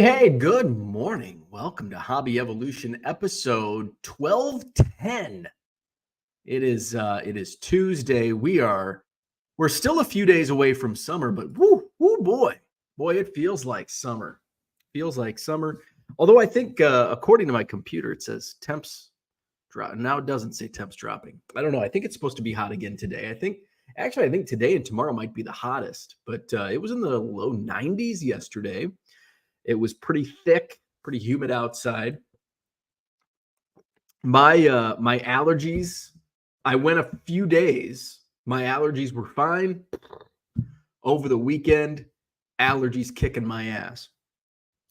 Hey, good morning. Welcome to Hobby Evolution episode 1210. It is Tuesday. We're still a few days away from summer, but woo boy. Boy, it feels like summer. Feels like summer. Although I think according to my computer it says temps drop. Now it doesn't say temps dropping. I don't know. I think it's supposed to be hot again today. I think today and tomorrow might be the hottest, but it was in the low 90s yesterday. It was pretty thick, pretty humid outside. My allergies, I went a few days. My allergies were fine. Over the weekend, allergies kicking my ass.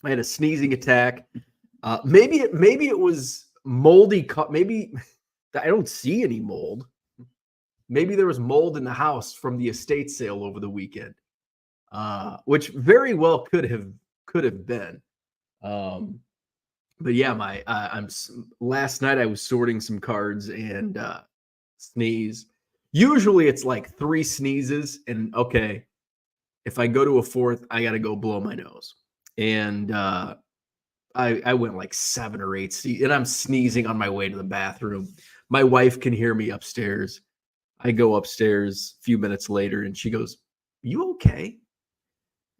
I had a sneezing attack. Maybe it was moldy. Maybe I don't see any mold. Maybe there was mold in the house from the estate sale over the weekend, which very well could have been. But yeah, last night I was sorting some cards and sneeze. Usually it's like 3 sneezes, and okay, if I go to a fourth, I got to go blow my nose. And I went like 7 or 8 and I'm sneezing on my way to the bathroom. My wife can hear me upstairs. I go upstairs a few minutes later and she goes, "You okay?"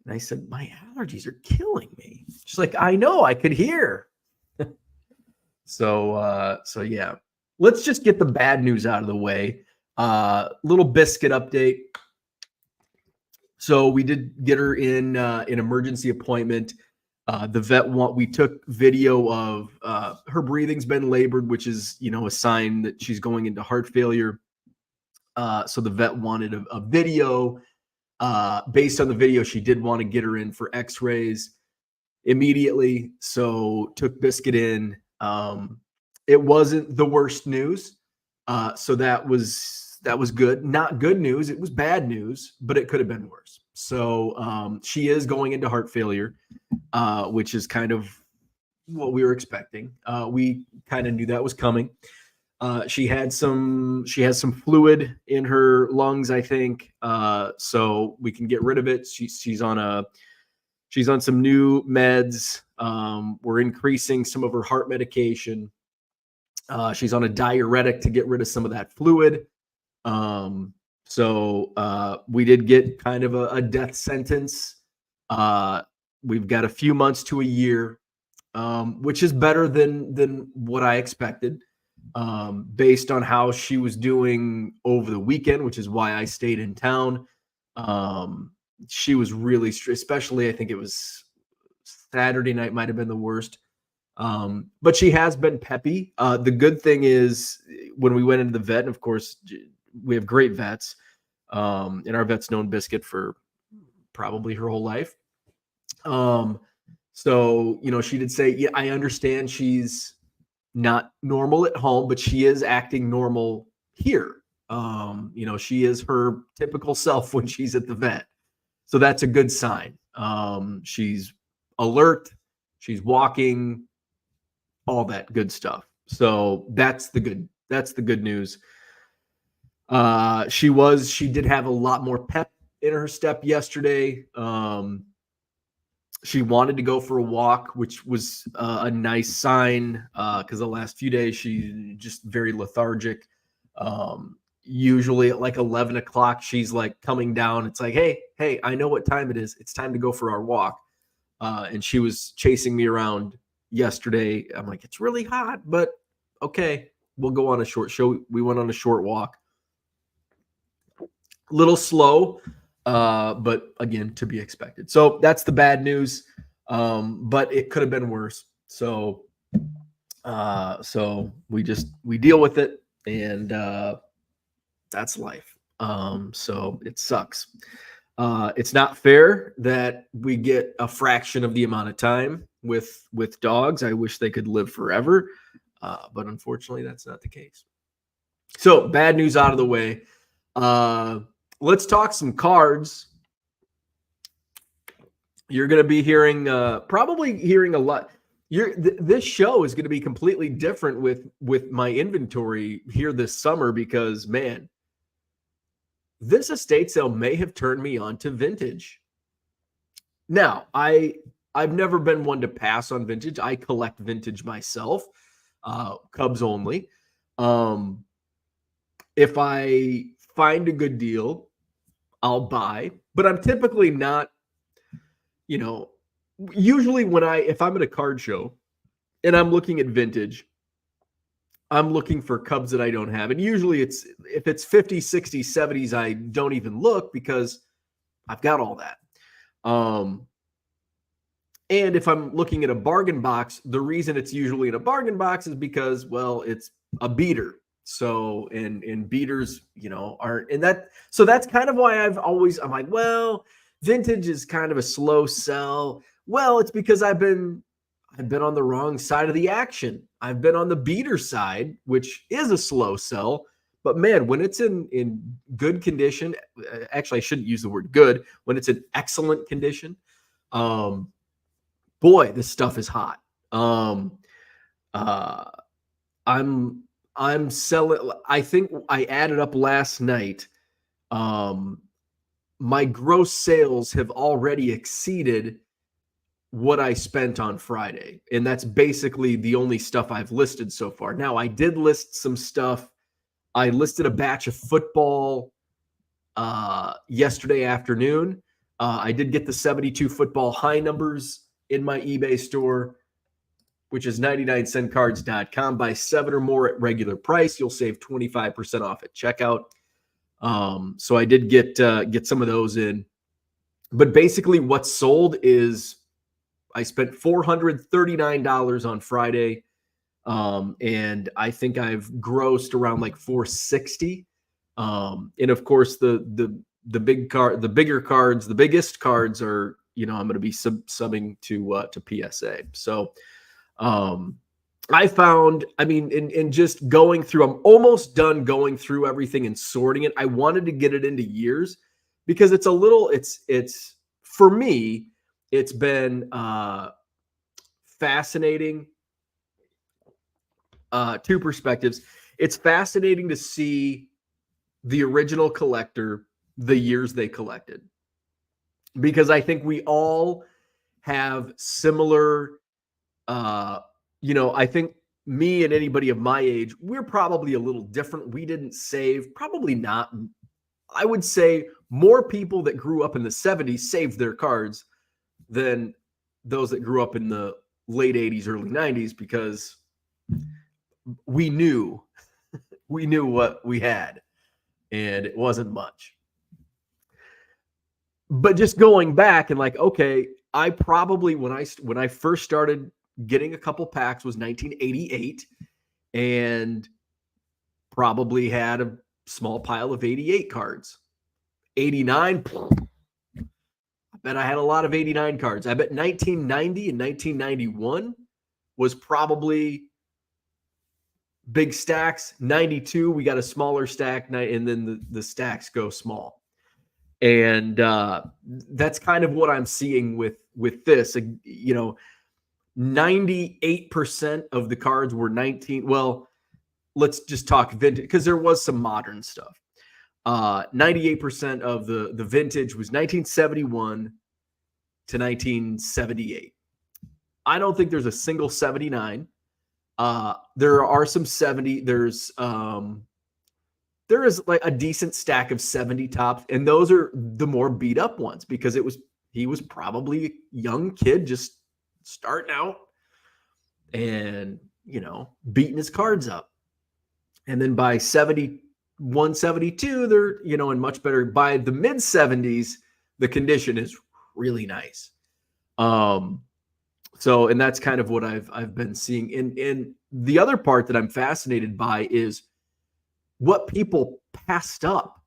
And I said, "My allergies are killing me." She's like, "I know, I could hear." So yeah, let's just get the bad news out of the way. Little Biscuit update. So we did get her in an emergency appointment. The vet we took video of her breathing's been labored, which is, a sign that she's going into heart failure. So the vet wanted a video. Based on the video, she did want to get her in for x-rays immediately. So took Biscuit in. It wasn't the worst news. So that was good. Not good news. It was bad news, but it could have been worse. So she is going into heart failure, which is kind of what we were expecting. We kind of knew that was coming. She has some fluid in her lungs, I think. So we can get rid of it. She's on some new meds. We're increasing some of her heart medication. She's on a diuretic to get rid of some of that fluid. So we did get kind of a death sentence. We've got a few months to a year, which is better than what I expected. Based on how she was doing over the weekend, which is why I stayed in town. She was really, especially I think it was Saturday night might have been the worst. But she has been peppy. The good thing is when we went into the vet, and of course we have great vets, and our vet's known Biscuit for probably her whole life. So, she did say, yeah, I understand she's not normal at home, but she is acting normal here. She is her typical self when she's at the vet. So that's a good sign. She's alert, she's walking, all that good stuff. So that's the good news. She did have a lot more pep in her step yesterday. She wanted to go for a walk, which was a nice sign because the last few days she's just very lethargic. Usually at like 11 o'clock, she's like coming down. It's like, hey, I know what time it is. It's time to go for our walk. And she was chasing me around yesterday. I'm like, it's really hot, but okay, we'll go on a short show. We went on a short walk. Little slow. But again, to be expected. So that's the bad news. But it could have been worse. So we deal with it, and that's life. So it sucks. It's not fair that we get a fraction of the amount of time with dogs. I wish they could live forever. But unfortunately that's not the case. So bad news out of the way. Let's talk some cards. You're going to be probably hearing a lot. This show is going to be completely different with my inventory here this summer because, man, this estate sale may have turned me on to vintage. Now, I I've never been one to pass on vintage. I collect vintage myself, Cubs only. Um, if I find a good deal, I'll buy, but I'm typically not, you know, usually if I'm at a card show and I'm looking at vintage, I'm looking for Cubs that I don't have. And usually if it's 50s, 60s, 70s, I don't even look because I've got all that. And if I'm looking at a bargain box, the reason it's usually in a bargain box is because, well, it's a beater. So, and beaters, aren't, and so that's kind of why I'm like, well, vintage is kind of a slow sell. Well, it's because I've been on the wrong side of the action. I've been on the beater side, which is a slow sell. But man, when it's in good condition, actually, I shouldn't use the word good. When it's in excellent condition, boy, this stuff is hot. I'm selling. I think I added up last night. My gross sales have already exceeded what I spent on Friday. And that's basically the only stuff I've listed so far. Now, I did list some stuff. I listed a batch of football yesterday afternoon. I did get the 72 football high numbers in my eBay store, which is 99centcards.com. Buy 7 or more at regular price. You'll save 25% off at checkout. So I did get some of those in. But basically what's sold is I spent $439 on Friday. And I think I've grossed around like 460. And of course the bigger cards, the biggest cards are, I'm going to be subbing to PSA. So, I found, in just going through, I'm almost done going through everything and sorting it. I wanted to get it into years because it's for me, it's been fascinating. Two perspectives. It's fascinating to see the original collector, the years they collected, because I think we all have similar, I think me and anybody of my age, we're probably a little different. We didn't save, probably not. I would say more people that grew up in the 70s saved their cards than those that grew up in the late 80s, early 90s, because we knew what we had, and it wasn't much. But just going back and like, okay, I probably, when I first started getting a couple packs was 1988, and probably had a small pile of 88 cards. 89, I bet I had a lot of 89 cards. I bet 1990 and 1991 was probably big stacks. 92, we got a smaller stack, and then the stacks go small. And that's kind of what I'm seeing with this. 98% of the cards were 19. Well, let's just talk vintage, because there was some modern stuff. 98% of the vintage was 1971 to 1978. I don't think there's a single 79. There are some 70. There is like a decent stack of 70 tops, and those are the more beat up ones because he was probably a young kid just starting out and beating his cards up. And then by 71, 72, they're in much better. By the mid 70s, the condition is really nice. So, and that's kind of what I've been seeing. And the other part that I'm fascinated by is what people passed up.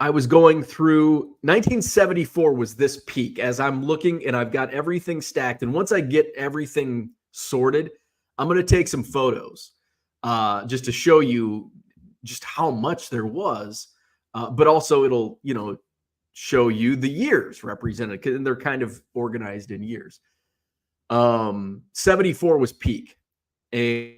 I was going through 1974 was this peak as I'm looking, and I've got everything stacked. And once I get everything sorted, I'm going to take some photos just to show you just how much there was. But also it'll, show you the years represented, and they're kind of organized in years. 74 was peak. And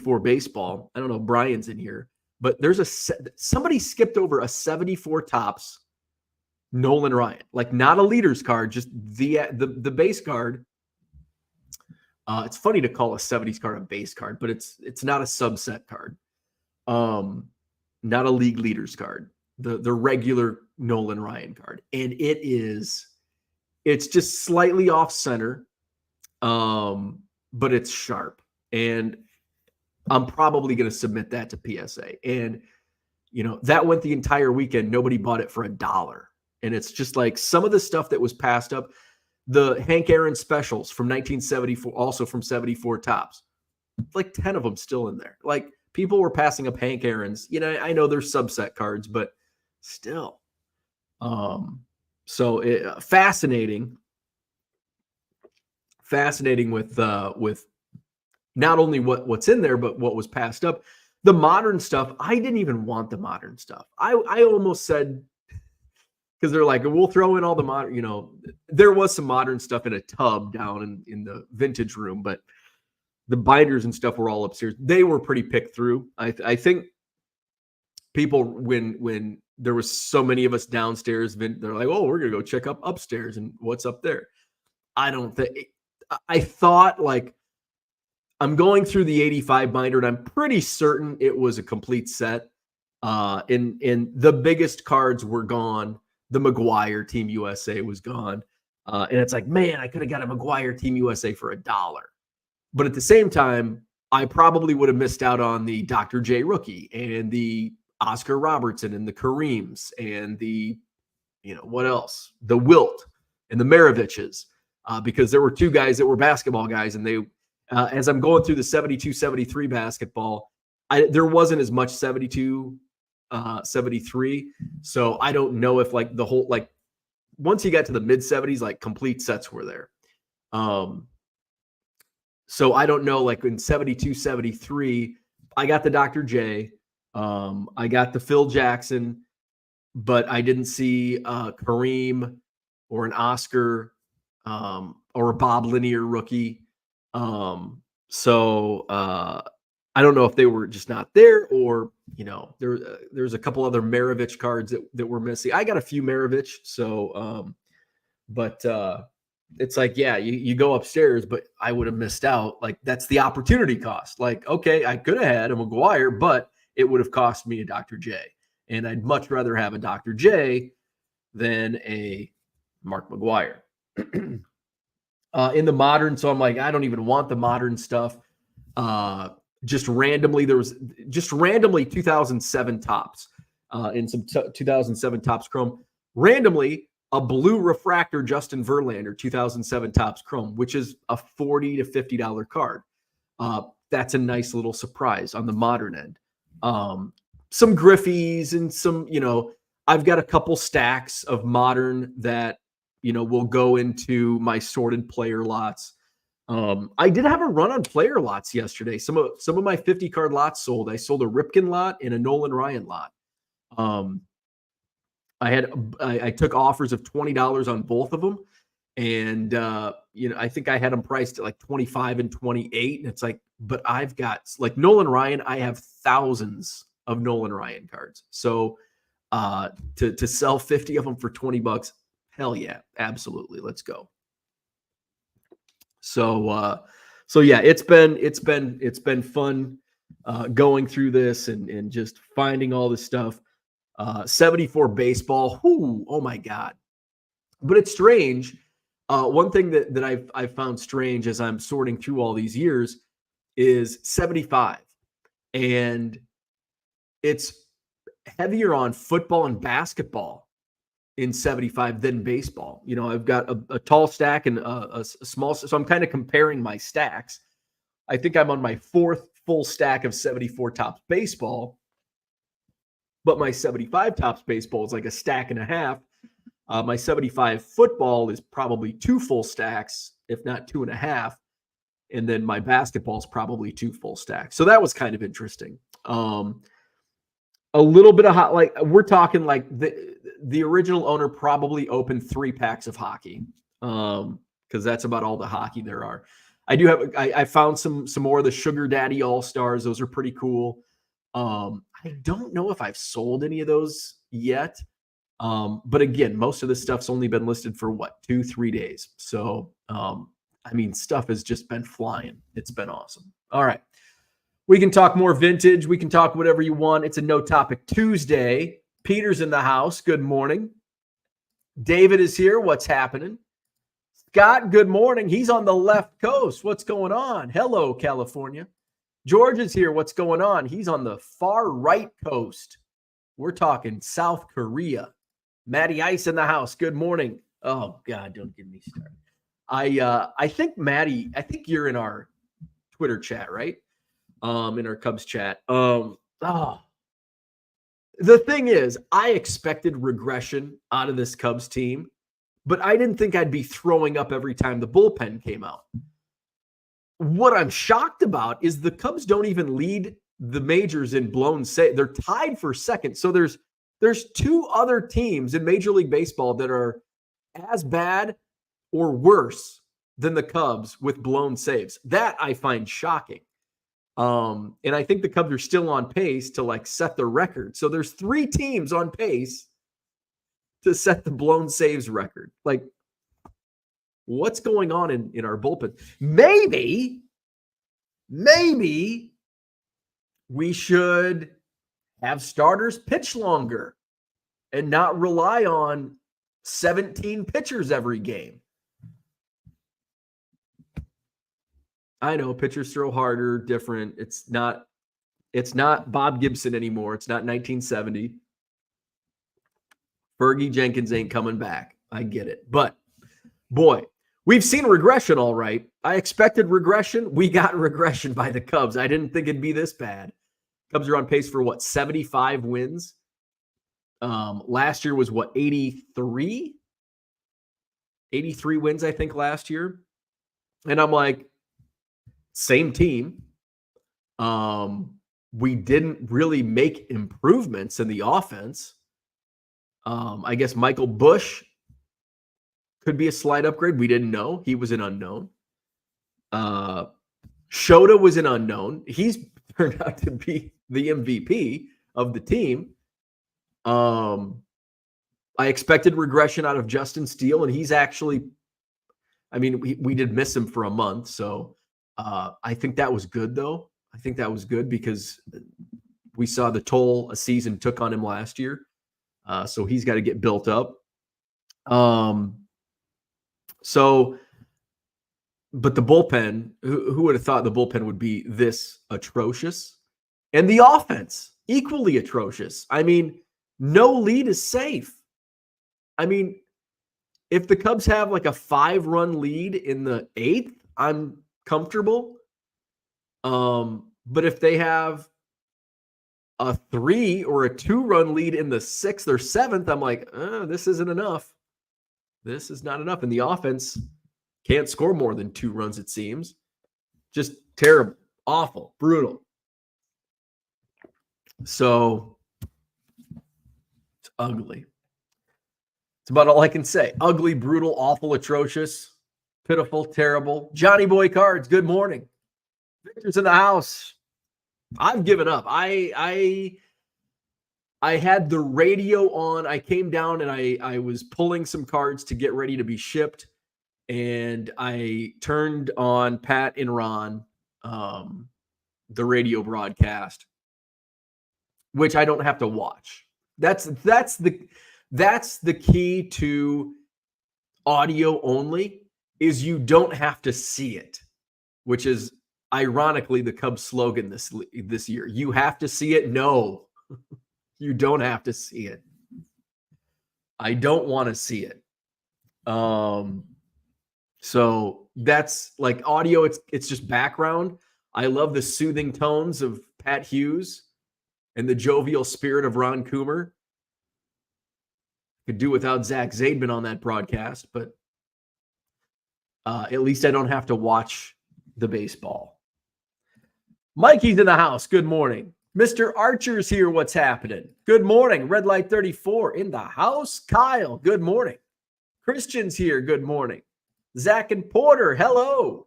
for baseball, I don't know, Brian's in here, but there's somebody skipped over a 74 tops Nolan Ryan, like not a leaders card, just the base card. It's funny to call a 70s card a base card, but it's not a subset card. Not a league leaders card. The regular Nolan Ryan card, and it's just slightly off center, but it's sharp, and I'm probably going to submit that to PSA. And that went the entire weekend. Nobody bought it for $1, and it's just like some of the stuff that was passed up. The Hank Aaron specials from 1974, also from 74 Tops, like 10 of them still in there. Like people were passing up Hank Aaron's. I know they're subset cards, but still. So fascinating with not only what's in there, but what was passed up. The modern stuff, I didn't even want the modern stuff. I almost said, because they're like, we'll throw in all the modern, there was some modern stuff in a tub down in the vintage room, but the binders and stuff were all upstairs. They were pretty picked through. I think people, when there was so many of us downstairs, they're like, oh, we're going to go check up upstairs and what's up there. I thought like, I'm going through the 85 binder and I'm pretty certain it was a complete set. And the biggest cards were gone. The McGuire Team USA was gone. And it's like, man, I could have got a McGuire Team USA for $1. But at the same time, I probably would have missed out on the Dr. J rookie and the Oscar Robertson and the Kareems and the, what else? The Wilt and the Maraviches. Because there were two guys that were basketball guys, and they, as I'm going through the 72, 73 basketball, there wasn't as much 72, 73. So I don't know if like the whole, like once you got to the mid 70s, like complete sets were there. So I don't know, like in 72, 73, I got the Dr. J, I got the Phil Jackson, but I didn't see Kareem or an Oscar or a Bob Lanier rookie. So I don't know if they were just not there, or there's a couple other Maravich cards that were missing. I got a few Maravich, so but it's like, yeah, you go upstairs, but I would have missed out. Like that's the opportunity cost. Like, okay, I could have had a McGuire, but it would have cost me a Dr. J, and I'd much rather have a Dr. J than a Mark McGuire. In the modern, so I'm like, I don't even want the modern stuff. Just randomly 2007 Tops, and some 2007 Tops Chrome. Randomly, a blue refractor Justin Verlander 2007 Tops Chrome, which is a $40 to $50 card. That's a nice little surprise on the modern end. Some Griffies and some, I've got a couple stacks of modern that will go into my sorted player lots. I did have a run on player lots yesterday. Some of my 50 card lots sold. I sold a Ripken lot and a Nolan Ryan lot. I took offers of $20 on both of them, and I think I had them priced at like 25 and 28. And it's like, but I've got like Nolan Ryan. I have thousands of Nolan Ryan cards. So to sell 50 of them for $20. Hell yeah, absolutely. Let's go. So yeah, it's been fun going through this and just finding all this stuff. 74 baseball. Oh my God. But it's strange. One thing that I've found strange as I'm sorting through all these years is 75. And it's heavier on football and basketball in 75 than baseball. I've got a tall stack and a small, so I'm kind of comparing my stacks. I think I'm on my fourth full stack of 74 Tops baseball, but my 75 Tops baseball is like a stack and a half. My 75 football is probably two full stacks, if not two and a half. And then my basketball is probably two full stacks. So that was kind of interesting. A little bit of hot, like we're talking like the original owner probably opened 3 packs of hockey, because that's about all the hockey there are. I found some more of the Sugar Daddy All-Stars. Those are pretty cool. I don't know if I've sold any of those yet. But again, most of this stuff's only been listed for what, 2-3 days. So, I mean, stuff has just been flying. It's been awesome. All right. We can talk more vintage. We can talk whatever you want. It's a No Topic Tuesday. Peter's in the house. Good morning. David is here. What's happening? Scott, good morning. He's on the left coast. What's going on? Hello, California. George is here. What's going on? He's on the far right coast. We're talking South Korea. Matty Ice in the house. Good morning. Oh, God, don't get me started. I think, Matty, I think you're in our Twitter chat, right? In our Cubs chat. The thing is, I expected regression out of this Cubs team, but I didn't think I'd be throwing up every time the bullpen came out. What I'm shocked about is the Cubs don't even lead the majors in blown save. They're tied for second. So there's two other teams in Major League Baseball that are as bad or worse than the Cubs with blown saves. That I find shocking. And I think the Cubs are still on pace to like set the record. So there's 3 teams on pace to set the blown saves record. Like, what's going on in our bullpen? Maybe we should have starters pitch longer and not rely on 17 pitchers every game. I know pitchers throw harder, different. It's not Bob Gibson anymore. It's not 1970. Fergie Jenkins ain't coming back. I get it. But boy, we've seen regression, all right. I expected regression. We got regression by the Cubs. I didn't think it'd be this bad. Cubs are on pace for what, 75 wins? Last year was what, 83? 83 wins, I think, last year. And I'm like, same team. We didn't really make improvements in the offense. I guess Michael Busch could be a slight upgrade. We didn't know. He was an unknown. Shota was an unknown. He's turned out to be the MVP of the team. I expected regression out of Justin Steele, and he's actually, I mean, we did miss him for a month. So I think that was good, though. I think that was good because we saw the toll a season took on him last year. So he's got to get built up. But the bullpen, who would have thought the bullpen would be this atrocious? And the offense, equally atrocious. I mean, no lead is safe. I mean, if the Cubs have like a 5-run lead in the 8th, I'm comfortable. But if they have a 3 or a 2-run lead in the 6th or 7th, I'm like, this isn't enough. This is not enough. And the offense can't score more than 2 runs, it seems. Just terrible, awful, brutal. So it's ugly. It's about all I can say. Ugly, brutal, awful, atrocious, pitiful, terrible. Johnny Boy Cards, good morning. Victor's in the house. I've given up. I had the radio on. I came down and I was pulling some cards to get ready to be shipped. And I turned on Pat and Ron, the radio broadcast, which I don't have to watch. That's the key to audio only, is you don't have to see it, which is ironically the Cubs slogan this year. You have to see it? No, you don't have to see it. I don't want to see it. So that's like audio. It's just background. I love the soothing tones of Pat Hughes and the jovial spirit of Ron Coomer. Could do without Zach Zaidman on that broadcast, but at least I don't have to watch the baseball. Mikey's in the house. Good morning. Mr. Archer's here. What's happening? Good morning. Red Light 34 in the house. Kyle, good morning. Christian's here. Good morning. Zach and Porter, hello.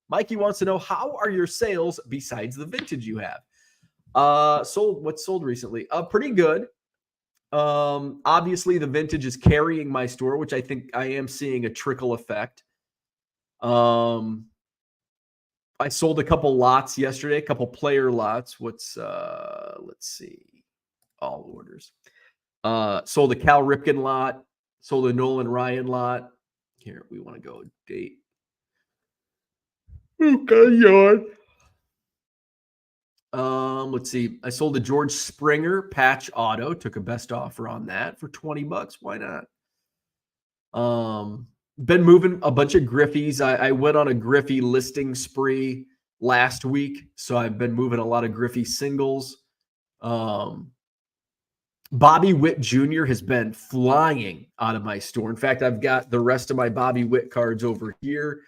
Mikey wants to know, how are your sales besides the vintage you have? What's sold recently? Pretty good. Obviously the vintage is carrying my store, which I think I am seeing a trickle effect. I sold a couple lots yesterday, a couple player lots. Let's see, all orders. Sold a Cal Ripken lot, sold a Nolan Ryan lot. Here, we want to go date. Okay, yawn. Let's see. I sold a George Springer patch auto, took a best offer on that for $20. Why not? Been moving a bunch of Griffies. I went on a Griffey listing spree last week, so I've been moving a lot of Griffey singles. Bobby Witt Jr. has been flying out of my store. In fact, I've got the rest of my Bobby Witt cards over here.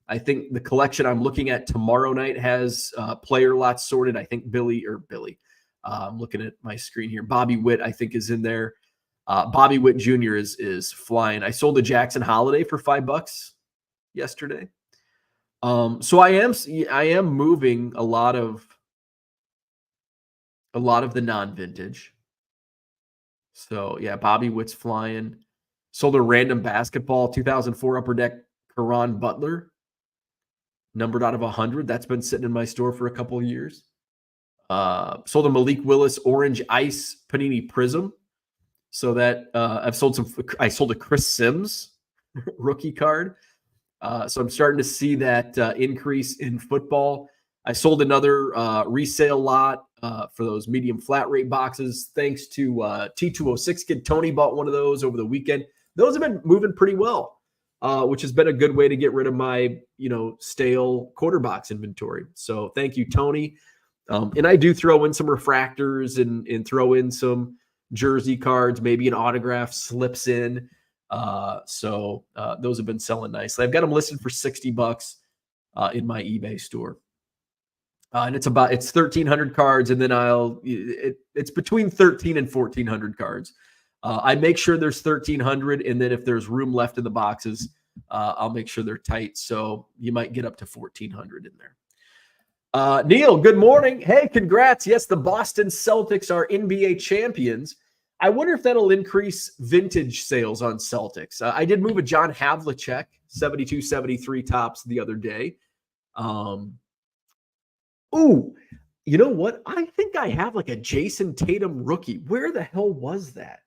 I think the collection I'm looking at tomorrow night has player lots sorted. I think Billy. I'm looking at my screen here. Bobby Witt, I think, is in there. Bobby Witt Jr. is flying. I sold a Jackson Holiday for $5 yesterday. So I am moving a lot of the non-vintage. So yeah, Bobby Witt's flying. Sold a random basketball 2004 Upper Deck Caron Butler, numbered out of 100. That's been sitting in my store for a couple of years. Sold a Malik Willis Orange Ice Panini Prism. So that I sold a Chris Sims rookie card. So I'm starting to see that increase in football. I sold another resale lot for those medium flat rate boxes. Thanks to T206 Kid Tony bought one of those over the weekend. Those have been moving pretty well, which has been a good way to get rid of my stale quarter box inventory. So thank you, Tony. And I do throw in some refractors and throw in some jersey cards, maybe an autograph slips in. So those have been selling nicely. I've got them listed for $60 in my eBay store. And it's 1,300 cards, and then it's between 1,300 and 1,400 cards. I make sure there's 1,300, and then if there's room left in the boxes, I'll make sure they're tight. So you might get up to 1,400 in there. Neil, good morning. Hey, congrats. Yes, the Boston Celtics are NBA champions. I wonder if that'll increase vintage sales on Celtics. I did move a John Havlicek 72-73 tops the other day. Ooh, you know what? I think I have like a Jason Tatum rookie. Where the hell was that?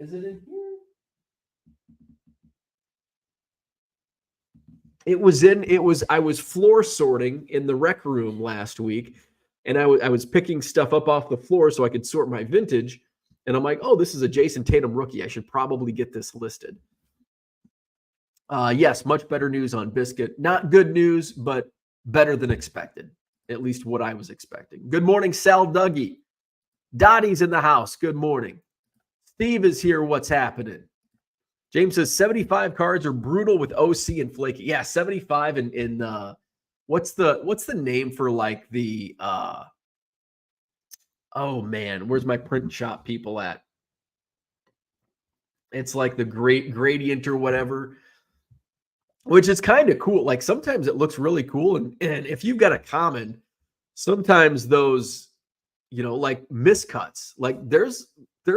Is it in here? I was floor sorting in the rec room last week, and I was picking stuff up off the floor so I could sort my vintage. And I'm like, oh, this is a Jason Tatum rookie. I should probably get this listed. Yes, much better news on Biscuit. Not good news, but better than expected. At least what I was expecting. Good morning, Sal Dougie. Dottie's in the house. Good morning. Steve is here. What's happening? James says 75 cards are brutal with OC and flaky. Yeah, 75 in what's the name for like the oh man, where's my print shop people at? It's like the great gradient or whatever, which is kind of cool. Like sometimes it looks really cool, and if you've got a common, sometimes those like miscuts, like there's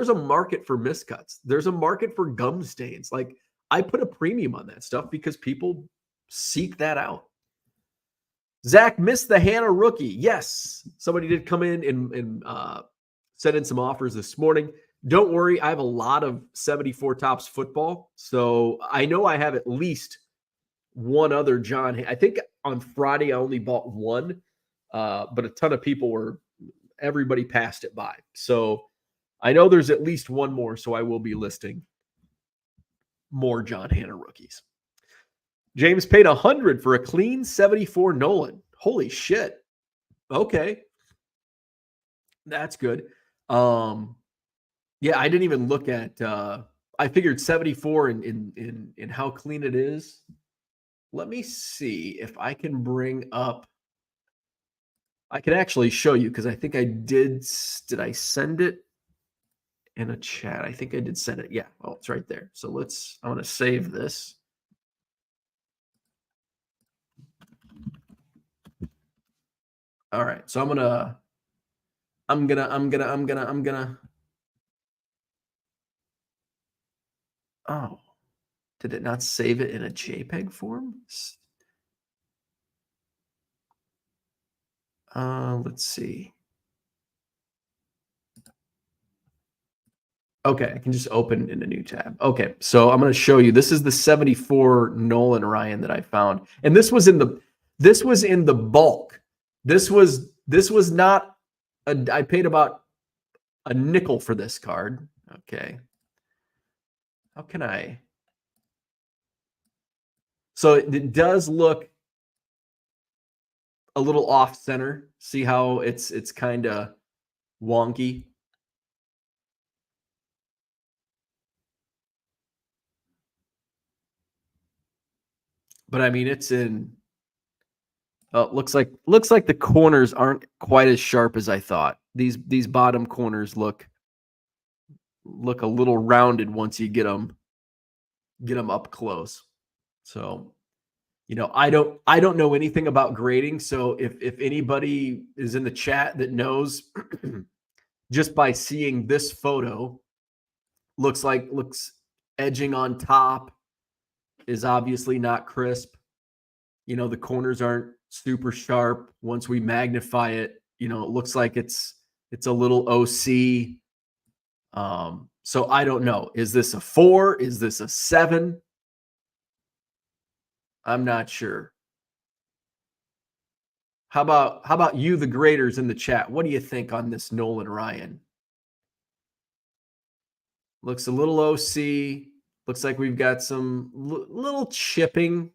a market for miscuts. There's a market for gum stains. Like I put a premium on that stuff because people seek that out. Zach missed the Hannah rookie. Yes, somebody did come in and send in some offers this morning. Don't worry, I have a lot of 74 tops football, so I know I have at least one other John. I think on Friday I only bought one, but a ton of people everybody passed it by. So I know there's at least one more, so I will be listing more John Hannah rookies. James paid $100 for a clean 74 Nolan. Holy shit. Okay. That's good. Yeah, I didn't even look at I figured 74 in how clean it is. Let me see if I can bring up. I can actually show you because I think I did. Did I send it in a chat? I think I did send it. Yeah. Oh, it's right there. So I want to save this. All right. So I'm going to I'm gonna. Oh, did it not save it in a JPEG form? Let's see. Okay, I can just open in a new tab. Okay, so I'm going to show you. This is the 74 Nolan Ryan that I found, and this was in the bulk. This was not. I paid about a nickel for this card. Okay, how can I? So it does look a little off center. See how it's kind of wonky. But I mean, it's in. Looks like the corners aren't quite as sharp as I thought. These bottom corners look a little rounded once you get them up close. So, I don't know anything about grading. So if anybody is in the chat that knows, just by seeing this photo, looks edging on top is obviously not crisp. The corners aren't super sharp. Once we magnify it, it looks like it's a little OC. So I don't know. Is this a 4? Is this a 7? I'm not sure. How about you, the graders in the chat? What do you think on this Nolan Ryan? Looks a little OC. Looks like we've got some little chipping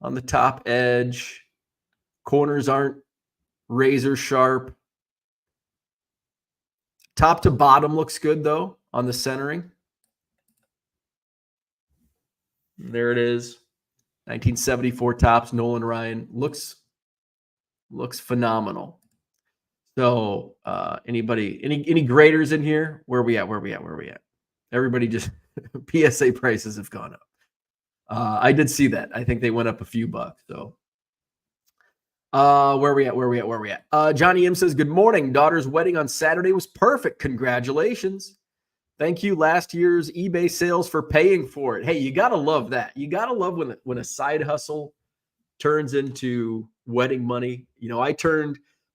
on the top edge. Corners aren't razor sharp. Top to bottom looks good, though, on the centering. There it is. 1974 Topps Nolan Ryan. Looks phenomenal. So anybody, any graders in here? Where are we at? Everybody just PSA prices have gone up. I did see that. I think they went up a few bucks. So where are we at? Johnny M says, good morning. Daughter's wedding on Saturday was perfect. Congratulations. Thank you, last year's eBay sales, for paying for it. Hey, you got to love that. You got to love when a side hustle turns into wedding money.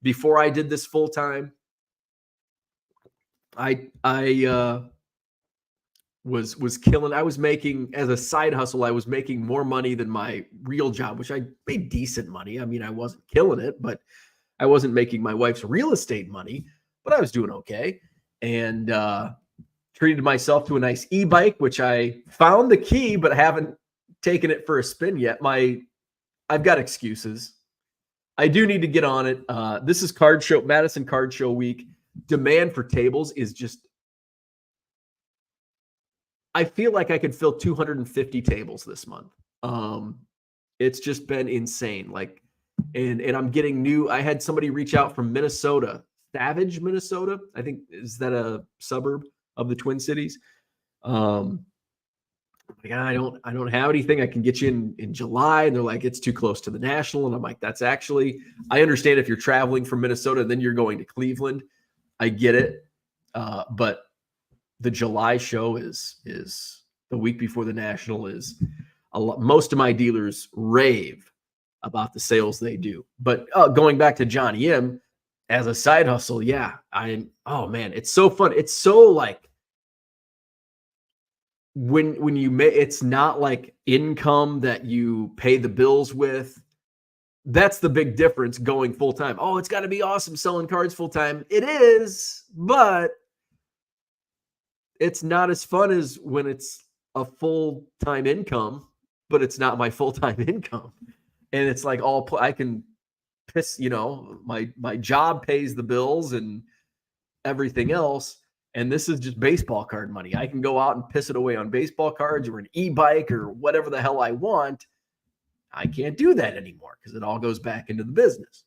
Before I did this full time, I was killing. I was making, as a side hustle, I was making more money than my real job, which I made decent money. I mean, I wasn't killing it, but I wasn't making my wife's real estate money, but I was doing okay. And treated myself to a nice e-bike, which I found the key, but haven't taken it for a spin yet. I've got excuses. I do need to get on it. This is Madison Card Show week. Demand for tables is just, I feel like I could fill 250 tables this month. It's just been insane. And I'm getting I had somebody reach out from Minnesota, Savage, Minnesota. I think, is that a suburb of the Twin Cities? Yeah, I don't have anything. I can get you in July. And they're like, it's too close to the National. And I'm like, I understand if you're traveling from Minnesota and then you're going to Cleveland. I get it. But the July show is the week before the National. Is a lot. Most of my dealers rave about the sales they do. But going back to Johnny M, as a side hustle, yeah, oh man, it's so fun. It's so like, when you make, it's not like income that you pay the bills with. That's the big difference going full time. Oh, it's got to be awesome selling cards full time. It is, but it's not as fun as when it's a full time income, but it's not my full time income. And it's like I can piss, my job pays the bills and everything else. And this is just baseball card money. I can go out and piss it away on baseball cards or an e-bike or whatever the hell I want. I can't do that anymore because it all goes back into the business.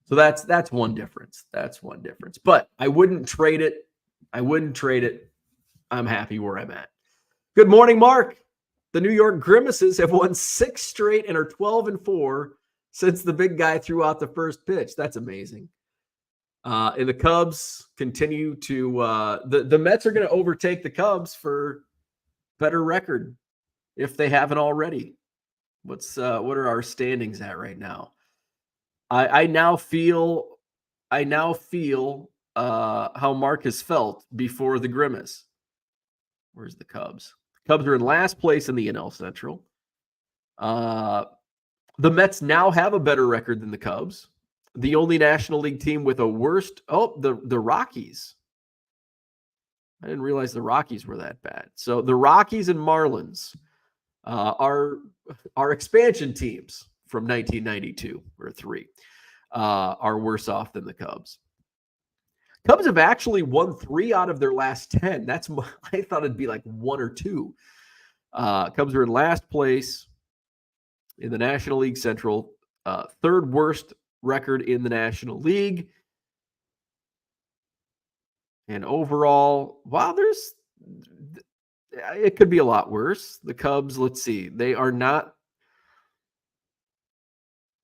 So that's one difference. But I wouldn't trade it. I'm happy where I'm at. Good morning, Mark. The New York Grimaces have won 6 straight and are 12-4. since the big guy threw out the first pitch. That's amazing. And the Cubs continue to the Mets are going to overtake the Cubs for better record if they haven't already. What are our standings at right now? I now feel how Mark has felt before the grimace. Where's the Cubs? The Cubs are in last place in the NL Central. The Mets now have a better record than the Cubs. The only National League team with a worst. Oh, the Rockies. I didn't realize the Rockies were that bad. So the Rockies and Marlins are expansion teams from 1992 or 3 are worse off than the Cubs. Cubs have actually won 3 out of their last 10. I thought it'd be like 1 or 2. Cubs are in last place in the National League Central, third worst record in the National League. And overall, wow, it could be a lot worse. The Cubs, let's see, they are not.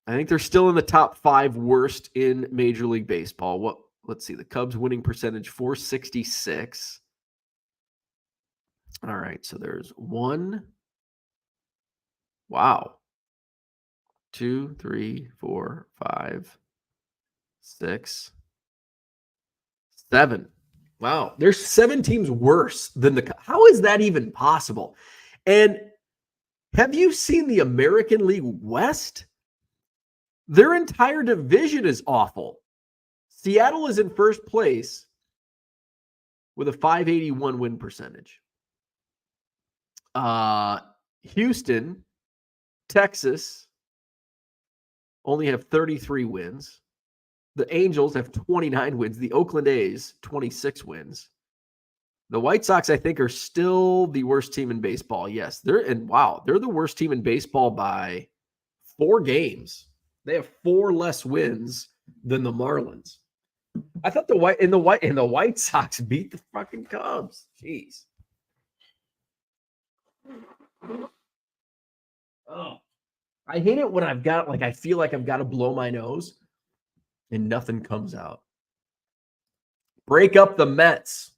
I think they're still in the top 5 worst in Major League Baseball. Let's see, the Cubs winning percentage 466. All right, so there's 1. Wow. 2, 3, 4, 5, 6, 7. Wow, there's 7 teams worse than the. How is that even possible? And have you seen the American League West? Their entire division is awful. Seattle is in first place with a 581 win percentage. Houston, Texas only have 33 wins. The Angels have 29 wins. The Oakland A's, 26 wins. The White Sox, I think, are still the worst team in baseball. Yes, they're the worst team in baseball by 4 games. They have 4 less wins than the Marlins. I thought the White Sox beat the fucking Cubs. Jeez. Oh, I hate it when I feel like I've got to blow my nose and nothing comes out. Break up the Mets.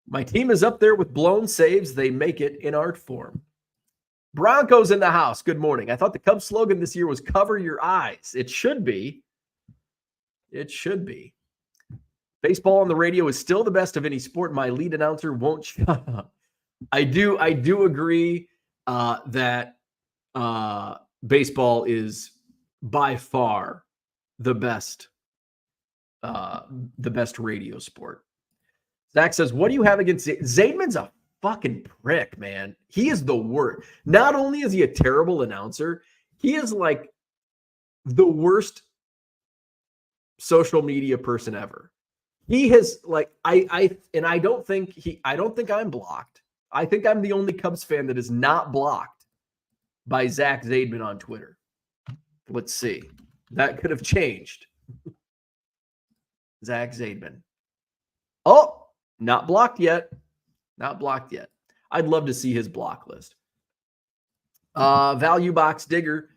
My team is up there with blown saves. They make it in art form. Broncos in the house. Good morning. I thought the Cubs slogan this year was cover your eyes. It should be. It should be. Baseball on the radio is still the best of any sport. My lead announcer won't shut up. I do agree that baseball is by far the best radio sport. Zach says, what do you have against Zaidman's a fucking prick, man. He is the worst. Not only is he a terrible announcer, he is like the worst social media person ever. He has I don't think I'm blocked. I think I'm the only Cubs fan that is not blocked by Zach Zaidman on Twitter. Let's see. That could have changed. Zach Zaidman. Oh, not blocked yet. Not blocked yet. I'd love to see his block list. Value Box Digger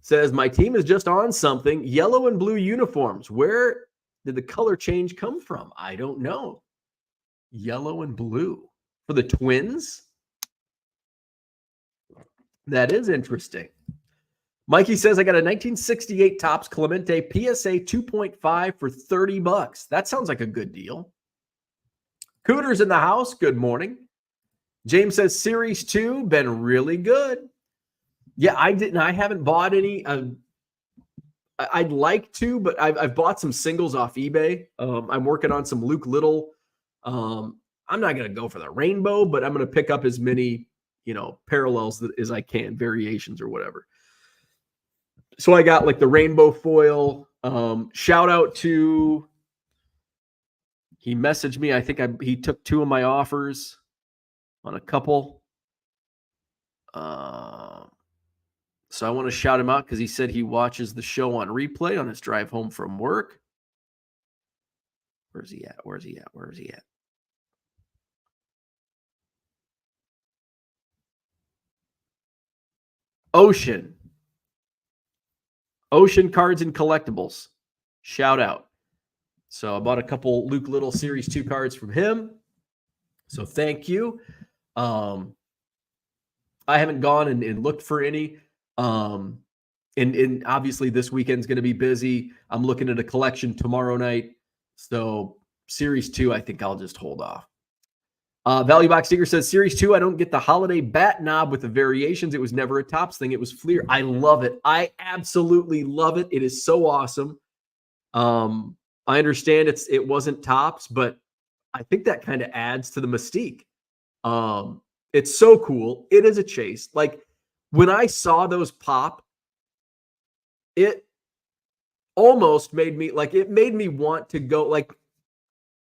says, my team is just on something. Yellow and blue uniforms. Where did the color change come from? I don't know. Yellow and blue. For the Twins? That is interesting. Mikey says, I got a 1968 Topps Clemente PSA 2.5 for $30. That sounds like a good deal. Cooters in the house. Good morning. James says, Series 2, been really good. Yeah, I haven't bought any. I'd like to, but I've bought some singles off eBay. I'm working on some Luke Little. I'm not going to go for the rainbow, but I'm going to pick up as many, parallels as I can, variations or whatever. So I got like the rainbow foil. Shout out to, he messaged me. I think he took 2 of my offers on a couple. So I want to shout him out because he said he watches the show on replay on his drive home from work. Where's he at? Ocean. Ocean Cards and Collectibles. Shout out. So I bought a couple Luke Little Series 2 cards from him. So thank you. I haven't gone and looked for any. And obviously this weekend's going to be busy. I'm looking at a collection tomorrow night. So Series 2, I think I'll just hold off. Value Box Seeker says, Series 2, I don't get the holiday bat knob with the variations. It was never a Topps thing. It was Fleer. I love it. I absolutely love it. It is so awesome. I understand it wasn't Topps, but I think that kind of adds to the mystique. It's so cool. It is a chase. Like, when I saw those pop, it almost made me, like, it made me want to go, like,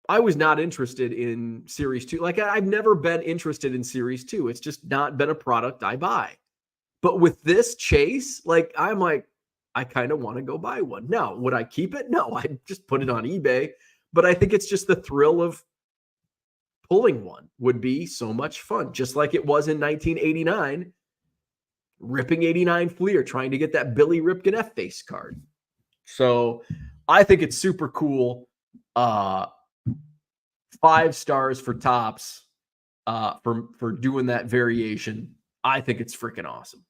I was not interested in Series 2. Like, I've never been interested in Series 2. It's just not been a product I buy. But with this chase, like, I'm like, I kind of want to go buy one. Now, would I keep it? No, I just put it on eBay. But I think it's just the thrill of pulling one would be so much fun. Just like it was in 1989, ripping 89 Fleer, trying to get that Billy Ripken F-Face card. So I think it's super cool. 5 stars for Topps for doing that variation. I think it's freaking awesome.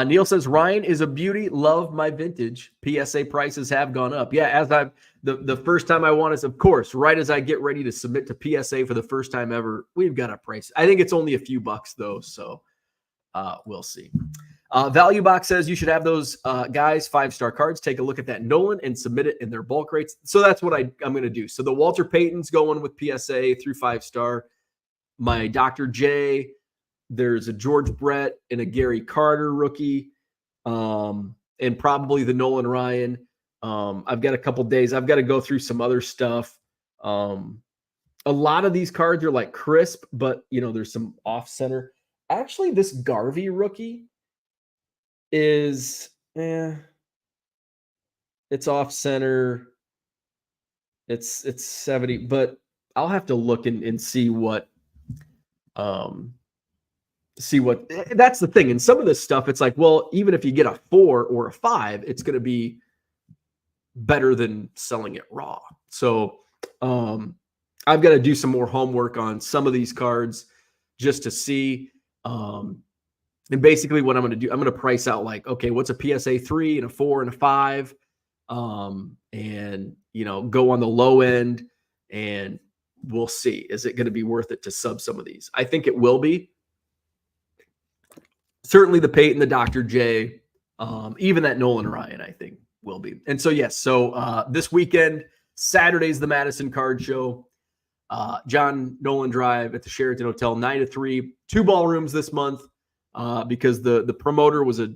Neil says, Ryan is a beauty. Love my vintage. PSA prices have gone up. Yeah, as the first time I want is, of course, right as I get ready to submit to PSA for the first time ever, we've got a price. I think it's only a few bucks though, so we'll see. Value Box says you should have those guys 5-star cards. Take a look at that Nolan and submit it in their bulk rates. So that's what I'm going to do. So the Walter Payton's going with PSA through 5-star. My Dr. J, there's a George Brett and a Gary Carter rookie, and probably the Nolan Ryan. I've got a couple days. I've got to go through some other stuff. A lot of these cards are like crisp, but there's some off center. Actually, this Garvey rookie is it's off center. It's 70, but I'll have to look and see what that's the thing. And some of this stuff, it's like, well, even if you get a 4 or a 5, it's going to be better than selling it raw. So I've got to do some more homework on some of these cards just to see. And basically what I'm going to do, I'm going to price out like, okay, what's a PSA 3 and a 4 and a 5? And, go on the low end, and we'll see. Is it going to be worth it to sub some of these? I think it will be. Certainly the Peyton, the Dr. J, even that Nolan Ryan, I think will be. And so, yes. So this weekend, Saturday's the Madison Card Show. John Nolan Drive at the Sheraton Hotel, 9 to 3, 2 ballrooms this month. Because the promoter was a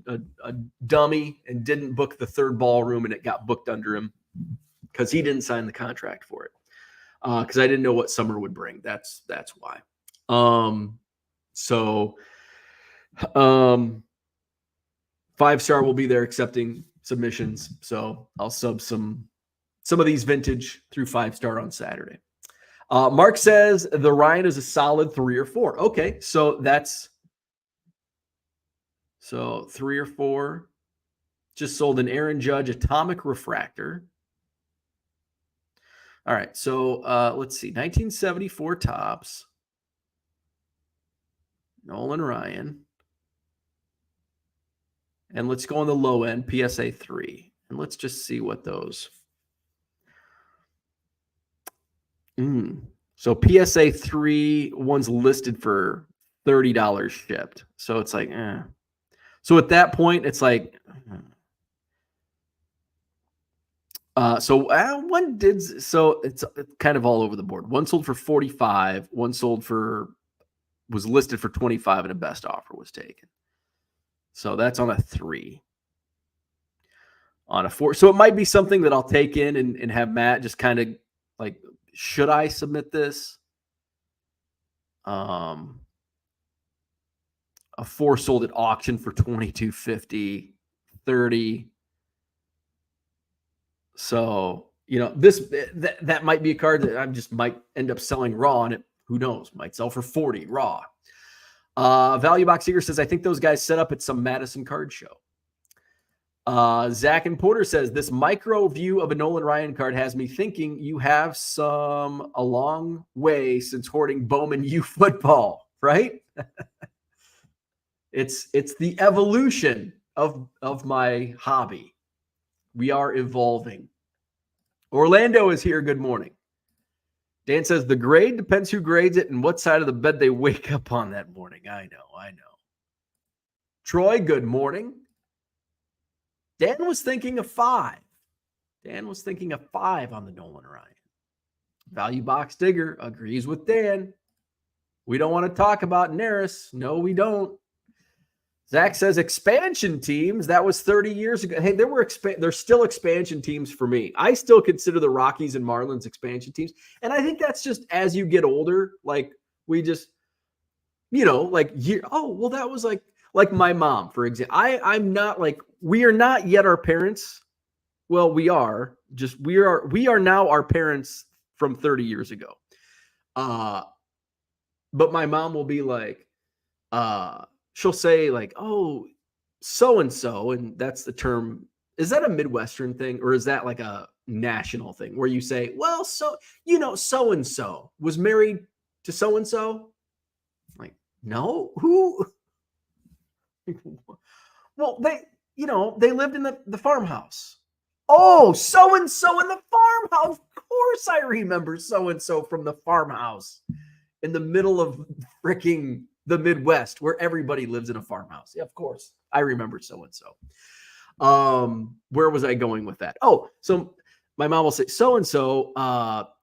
dummy and didn't book the 3rd ballroom, and it got booked under him because he didn't sign the contract for it. Because I didn't know what summer would bring. That's why. 5-star will be there accepting submissions. So I'll sub some of these vintage through 5-star on Saturday. Mark says the Ryan is a solid 3 or 4. Okay, so that's. So 3 or 4. Just sold an Aaron Judge Atomic Refractor. All right, so let's see. 1974 Topps. Nolan Ryan. And let's go on the low end, PSA 3. And let's just see what those. So PSA 3, one's listed for $30 shipped. So it's like, So at that point, it's like, one did, so it's kind of all over the board. One sold for 45, one was listed for 25, and a best offer was taken. So that's on a 3. On a 4. So it might be something that I'll take in and have Matt just kind of like, should I submit this? A 4 sold at auction for $22.50, $30. So, that might be a card that I just might end up selling raw, and it, who knows, might sell for 40 raw. Value Box Seeker says, I think those guys set up at some Madison Card Show. Zach and Porter says, this micro view of a Nolan Ryan card has me thinking you have some a long way since hoarding Bowman U football, right? It's the evolution of my hobby. We are evolving. Orlando is here. Good morning. Dan says, the grade depends who grades it and what side of the bed they wake up on that morning. I know. Troy, good morning. Dan was thinking of 5. Dan was thinking of 5 on the Nolan Ryan. Value Box Digger agrees with Dan. We don't want to talk about Neris. No, we don't. Zach says expansion teams. That was 30 years ago. Hey, there's still expansion teams for me. I still consider the Rockies and Marlins expansion teams. And I think that's just as you get older, like we just, that was like my mom, for example. I'm not like, we are not yet our parents. Well, we are now our parents from 30 years ago. But my mom will be like, she'll say like, oh, so-and-so, and that's the term. Is that a Midwestern thing or is that like a national thing where you say, well, so-and-so was married to so-and-so? Like, no, who? Well, they lived in the farmhouse. Oh, so-and-so in the farmhouse. Of course I remember so-and-so from the farmhouse in the middle of freaking the Midwest where everybody lives in a farmhouse. Yeah, of course. I remember so-and-so. Where was I going with that? Oh, so my mom will say, so-and-so,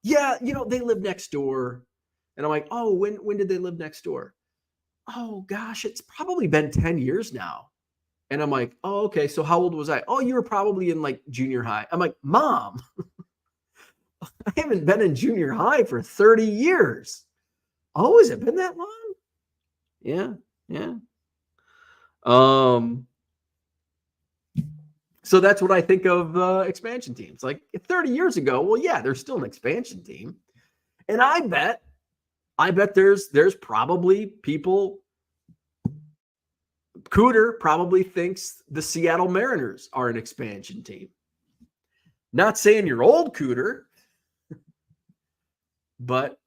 they live next door. And I'm like, oh, when did they live next door? Oh, gosh, it's probably been 10 years now. And I'm like, oh, okay. So how old was I? Oh, you were probably in like junior high. I'm like, Mom, I haven't been in junior high for 30 years. Oh, has it been that long? Yeah. So that's what I think of expansion teams. Like 30 years ago, well, yeah, there's still an expansion team. And I bet there's probably people. Cooter probably thinks the Seattle Mariners are an expansion team. Not saying you're old, Cooter, but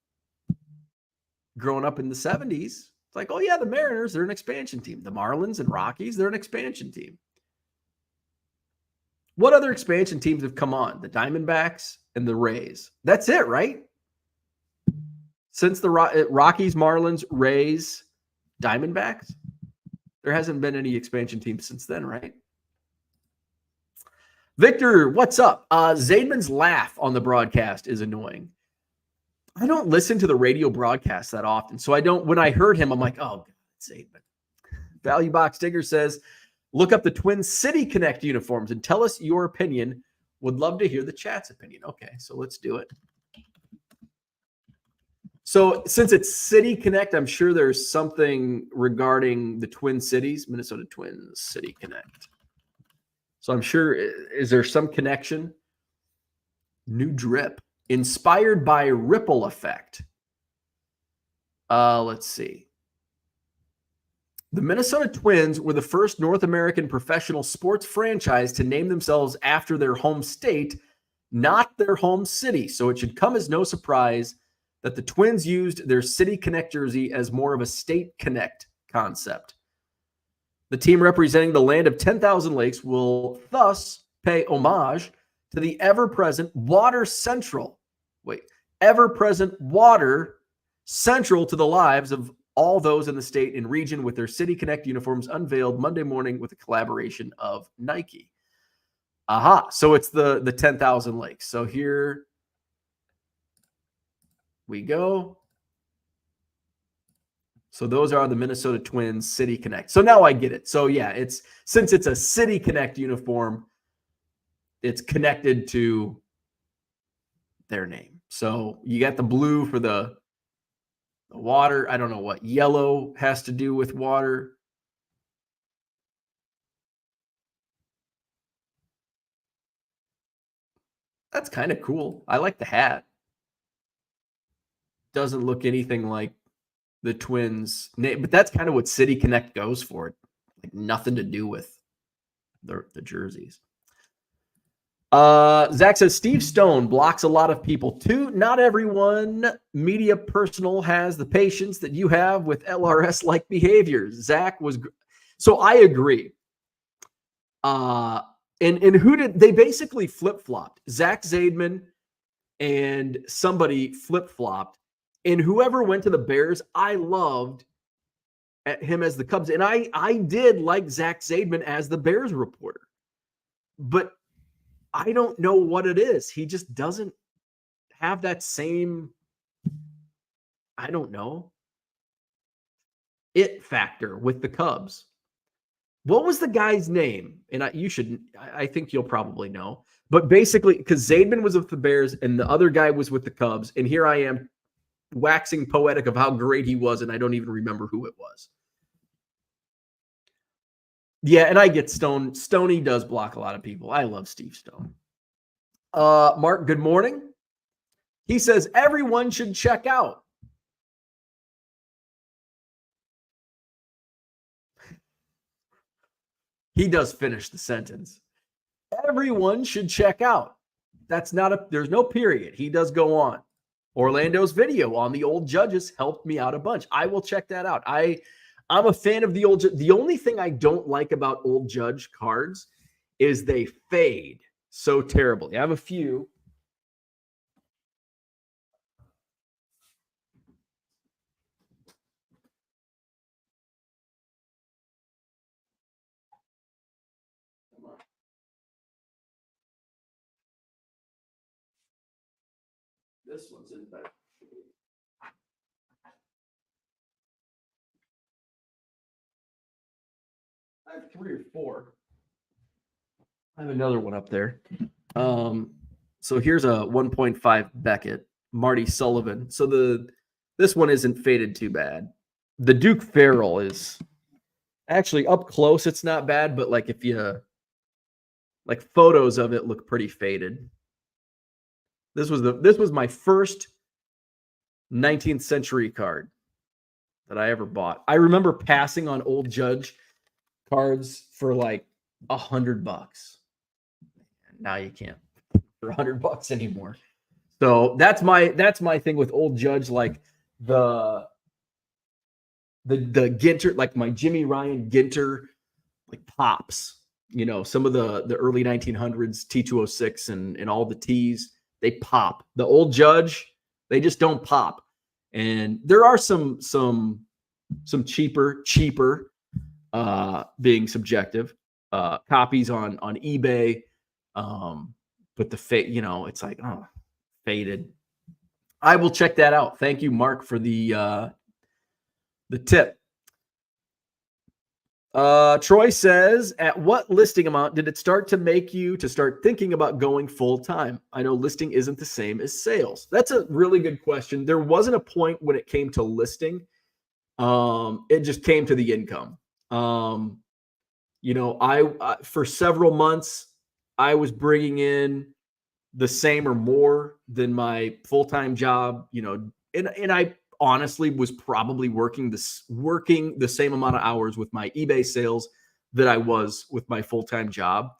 growing up in the 70s, it's like, oh yeah, the Mariners, they're an expansion team. The Marlins and Rockies, they're an expansion team. What other expansion teams have come on? The Diamondbacks and the Rays. That's it, right? Since the Rockies, Marlins, Rays, Diamondbacks, there hasn't been any expansion teams since then, right? Victor, what's up? Zaidman's laugh on the broadcast is annoying. I don't listen to the radio broadcast that often, so I don't. When I heard him, I'm like, oh, God, Zaidman. Value Box Digger says, look up the Twin City Connect uniforms and tell us your opinion. Would love to hear the chat's opinion. Okay, so let's do it. So since it's City Connect, I'm sure there's something regarding the Twin Cities, Minnesota Twins City Connect. So I'm sure, is there some connection? New drip, inspired by ripple effect. Let's see. The Minnesota Twins were the first North American professional sports franchise to name themselves after their home state, not their home city. So it should come as no surprise that the Twins used their City Connect jersey as more of a State Connect concept. The team representing the land of 10,000 lakes will thus pay homage to the ever-present water central to the lives of all those in the state and region, with their City Connect uniforms unveiled Monday morning with a collaboration of Nike. Aha, so it's the 10,000 lakes. So here we go. So those are the Minnesota Twins City Connect. So now I get it. So yeah, since it's a City Connect uniform, it's connected to their name. So you got the blue for the water. I don't know what yellow has to do with water. That's kind of cool. I like the hat. Doesn't look anything like the Twins name, but that's kind of what City Connect goes for. Like nothing to do with the jerseys. Zach says Steve Stone blocks a lot of people too. Not everyone media personal has the patience that you have with LRS like behaviors. Zach was so I agree. And who did they basically flip-flopped? Zach Zaidman and somebody flip-flopped. And whoever went to the Bears, I loved at him as the Cubs. And I did like Zach Zaidman as the Bears reporter. But I don't know what it is. He just doesn't have that same, I don't know, it factor with the Cubs. What was the guy's name? And I think you'll probably know. But basically, because Zaidman was with the Bears and the other guy was with the Cubs. And here I am waxing poetic of how great he was. And I don't even remember who it was. Yeah, and I get Stone. Stoney does block a lot of people. I love Steve Stone. Mark, good morning. He says everyone should check out. He does finish the sentence. Everyone should check out. That's not there's no period. He does go on. Orlando's video on the old judges helped me out a bunch. I will check that out. I'm a fan of the old. The only thing I don't like about old judge cards is they fade so terribly. I have a few. This one's in better shape. I have 3 or 4. I have another one up there. So here's a 1.5 Beckett, Marty Sullivan. So this one isn't faded too bad. The Duke Farrell is actually up close. It's not bad, but like if you like photos of it look pretty faded. This was my first 19th century card that I ever bought. I remember passing on old judge cards for like $100. Now you can't for $100 anymore. So that's my thing with old judge, like the Ginter, like my Jimmy Ryan Ginter, like pops. You know, some of the early 1900s T206 and all the T's, they pop. The old judge, they just don't pop. And there are some cheaper, being subjective, copies on eBay. But it's like, oh, faded. I will check that out. Thank you, Mark, for the tip. Troy says, at what listing amount did it start to make you to start thinking about going full time? I know listing isn't the same as sales. That's a really good question. There wasn't a point when it came to listing. It just came to the income. I for several months, I was bringing in the same or more than my full-time job, and I honestly was probably working the same amount of hours with my eBay sales that I was with my full-time job.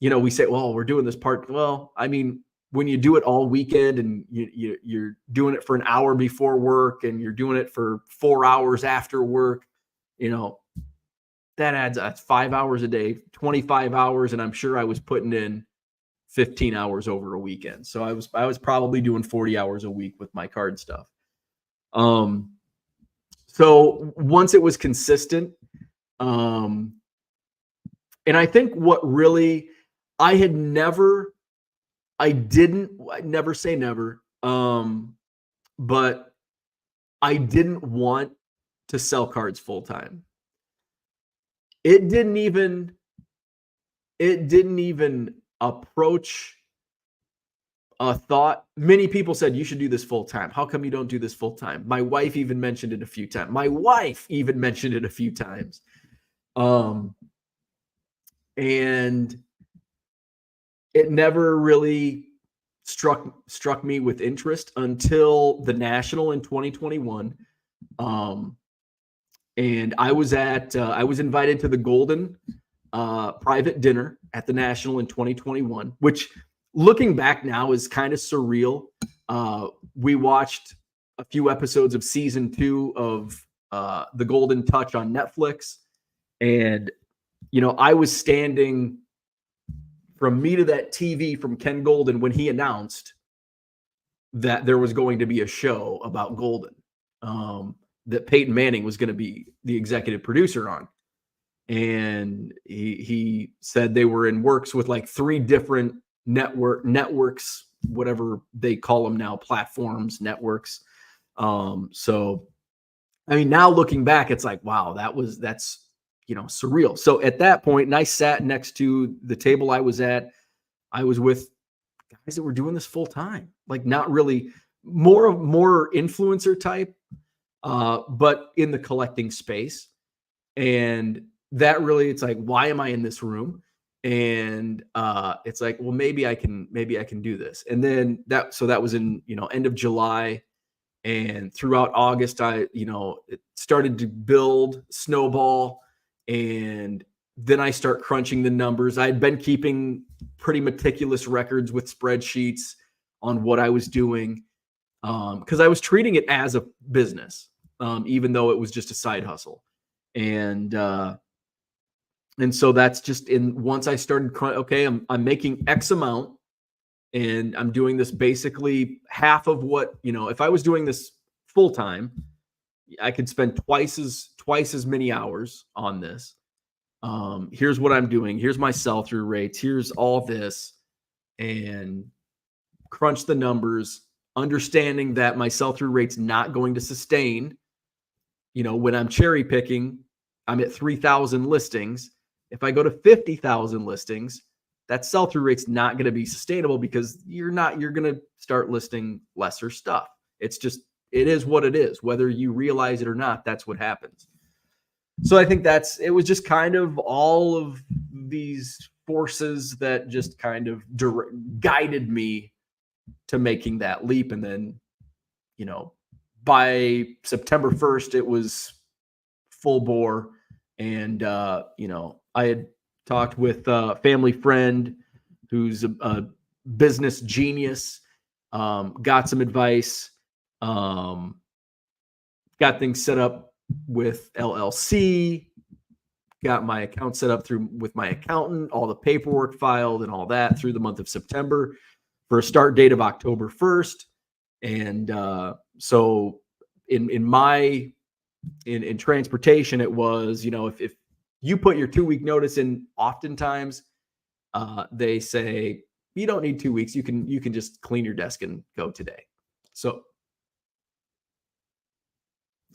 We say, well, we're doing this part. Well, I mean, when you do it all weekend and you're doing it for an hour before work and you're doing it for 4 hours after work, that adds 5 hours a day, 25 hours. And I'm sure I was putting in 15 hours over a weekend. So I was probably doing 40 hours a week with my card stuff. So once it was consistent, and I think what really, I never say never, but I didn't want to sell cards full time. It didn't even approach a thought. Many people said, you should do this full time. How come you don't do this full time? My wife even mentioned it a few times. And it never really struck me with interest until the National in 2021. And I was invited to the Golden private dinner at the National in 2021, which looking back now is kind of surreal. We watched a few episodes of season 2 of The Golden Touch on Netflix. And, I was standing from me to that TV from Ken Golden when he announced that there was going to be a show about Golden, that Peyton Manning was going to be the executive producer on. And he said they were in works with like 3 different networks, whatever they call them now, platforms, networks. So, I mean, now looking back, it's like, wow, that's surreal. So at that point, and I sat next to the table I was at, I was with guys that were doing this full time, like not really more influencer type, but in the collecting space. And that really, it's like, why am I in this room? And it's like, well, maybe I can do this. And then that was in, end of July, and throughout August, it started to build, snowball. And then I start crunching the numbers. I had been keeping pretty meticulous records with spreadsheets on what I was doing, because I was treating it as a business, even though it was just a side hustle. And so that's just once I started, okay, I'm making X amount, and I'm doing this basically half of what, if I was doing this full time, I could spend twice as many hours on this. Here's what I'm doing. Here's my sell-through rates. Here's all this, and crunch the numbers, understanding that my sell-through rate's not going to sustain. When I'm cherry picking, I'm at 3,000 listings. If I go to 50,000 listings, that sell-through rate's not going to be sustainable, because you're going to start listing lesser stuff. It is what it is. Whether you realize it or not, that's what happens. So I think it was just kind of all of these forces that just kind of guided me to making that leap. And then, by September 1st, it was full bore. And, I had talked with a family friend who's a business genius, got some advice, got things set up with LLC, got my account set up with my accountant, all the paperwork filed and all that through the month of September for a start date of October 1st. And so in transportation, it was, if you put your 2-week notice in, oftentimes they say you don't need 2 weeks. You can just clean your desk and go today. So,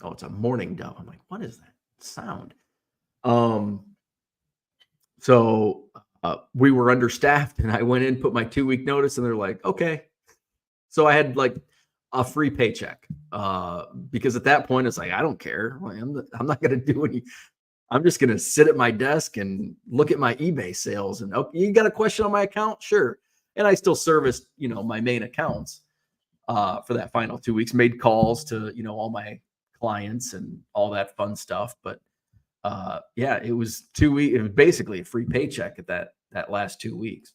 oh, it's a mourning dove. I'm like, what is that sound? So we were understaffed, and I went in, put my 2-week notice, and they're like, okay. So I had like a free paycheck, because at that point it's like, I don't care. I'm not going to do any. I'm just going to sit at my desk and look at my eBay sales. And you got a question on my account? Sure. And I still serviced, my main accounts for that final 2 weeks, made calls to, all my clients and all that fun stuff. But yeah, it was 2 weeks. It was basically a free paycheck at that last 2 weeks.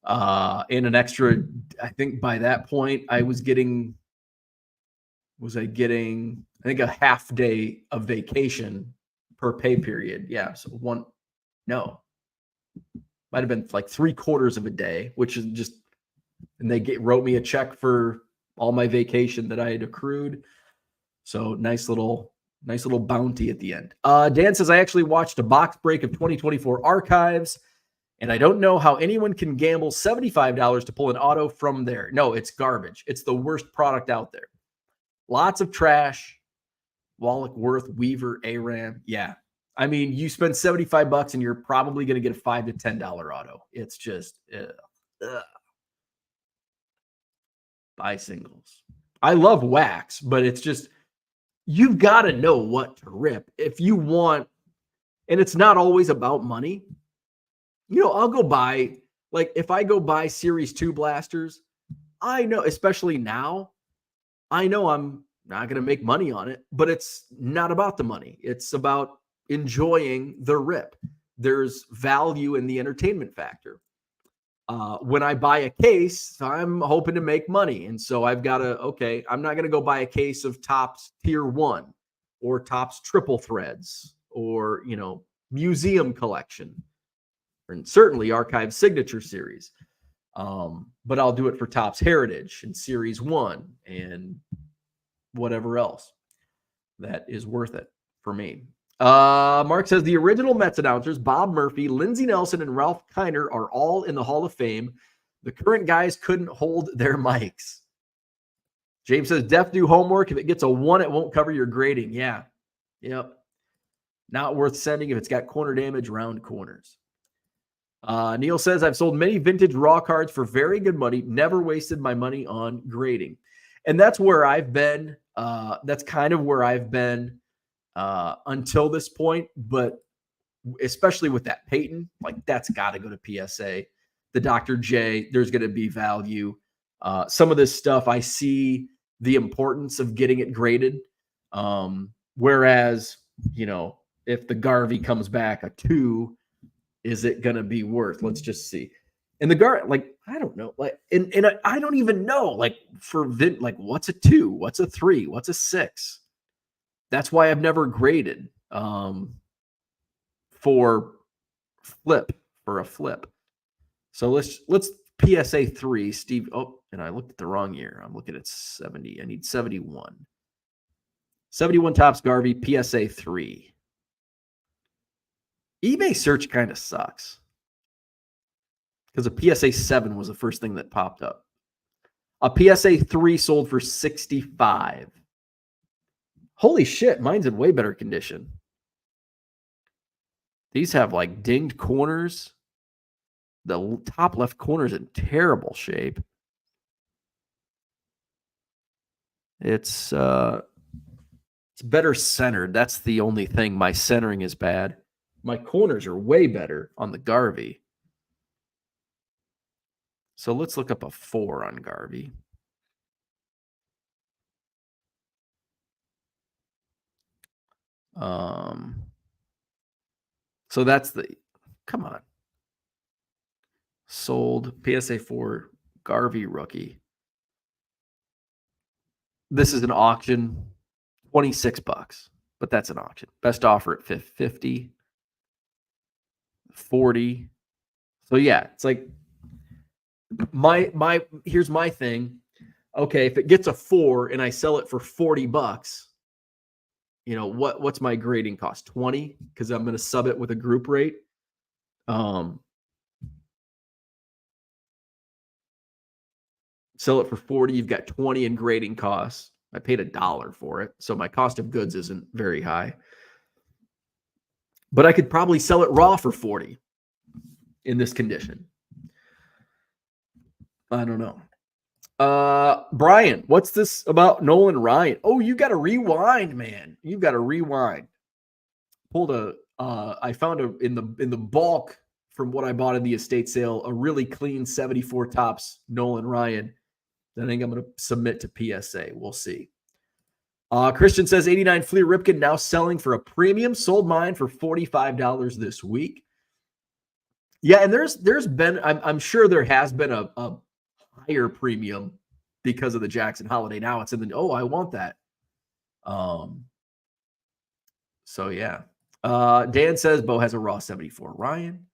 And an extra, I think by that point I was getting, I think a half day of vacation per pay period. Yeah. So might have been like 3/4 of a day, which is just, and they wrote me a check for all my vacation that I had accrued. So nice little bounty at the end. Dan says, I actually watched a box break of 2024 archives, and I don't know how anyone can gamble $75 to pull an auto from there. No, it's garbage. It's the worst product out there. Lots of trash. Wallach, Worth, Weaver, Aram. Yeah. I mean, you spend $75 and you're probably going to get a $5 to $10 auto. It's just, buy singles. I love wax, but it's just, you've got to know what to rip if you want. And it's not always about money. I'll go buy, like if I go buy Series 2 blasters, I know, especially now, I know I'm not going to make money on it, but it's not about the money. It's about enjoying the rip. there's value in the entertainment factor. When I buy a case, I'm hoping to make money. And so I've got to, okay, I'm not going to go buy a case of Topps Tier 1 or Topps Triple Threads or, museum collection, and certainly Archive Signature Series. But I'll do it for Topps Heritage and Series 1 and whatever else that is worth it for me. Mark says the original Mets announcers, Bob Murphy, Lindsey Nelson, and Ralph Kiner are all in the Hall of Fame. The current guys couldn't hold their mics. James says, def do homework. If it gets a 1, it won't cover your grading. Yeah. Yep. Not worth sending if it's got corner damage, round corners. Neil says, I've sold many vintage raw cards for very good money. Never wasted my money on grading. And that's where I've been. That's kind of where I've been until this point. But especially with that Peyton, like that's got to go to PSA. The Dr. J, there's going to be value. Some of this stuff, I see the importance of getting it graded. Whereas, if the Garvey comes back a 2, is it going to be worth? Let's just see. And the I don't know. And I don't even know. What's a 2? What's a 3? What's a 6? That's why I've never graded for a flip. So let's PSA 3, Steve. Oh, and I looked at the wrong year. I'm looking at 70. I need 71. 71 Topps Garvey, PSA 3. eBay search kind of sucks because a PSA 7 was the first thing that popped up. A PSA 3 sold for $65. Holy shit, mine's in way better condition. These have like dinged corners. The top left corner is in terrible shape. It's better centered. That's the only thing. My centering is bad. My corners are way better on the Garvey. So let's look up a 4 on Garvey. So that's come on. Sold PSA 4 Garvey rookie. This is an auction, $26, but that's an auction. Best offer at $50, $40. So yeah, it's like here's my thing. Okay, if it gets a 4 and I sell it for $40, what's my grading cost? 20, because I'm going to sub it with a group rate. Sell it for 40, you've got 20 in grading costs. I paid $1 for it, so my cost of goods isn't very high. But I could probably sell it raw for 40 in this condition. I don't know. Brian, what's this about Nolan Ryan? Oh, you got to rewind, man. You've got to rewind. I found in the bulk from what I bought in the estate sale, a really clean 74 Topps Nolan Ryan. I think I'm going to submit to PSA. We'll see. Christian says 89 Fleer Ripken now selling for a premium. Sold mine for $45 this week. Yeah, and there's been, I'm sure there has been a higher premium because of the Jackson holiday. Now it's in I want that. So yeah. Dan says Bo has a raw 74 Ryan.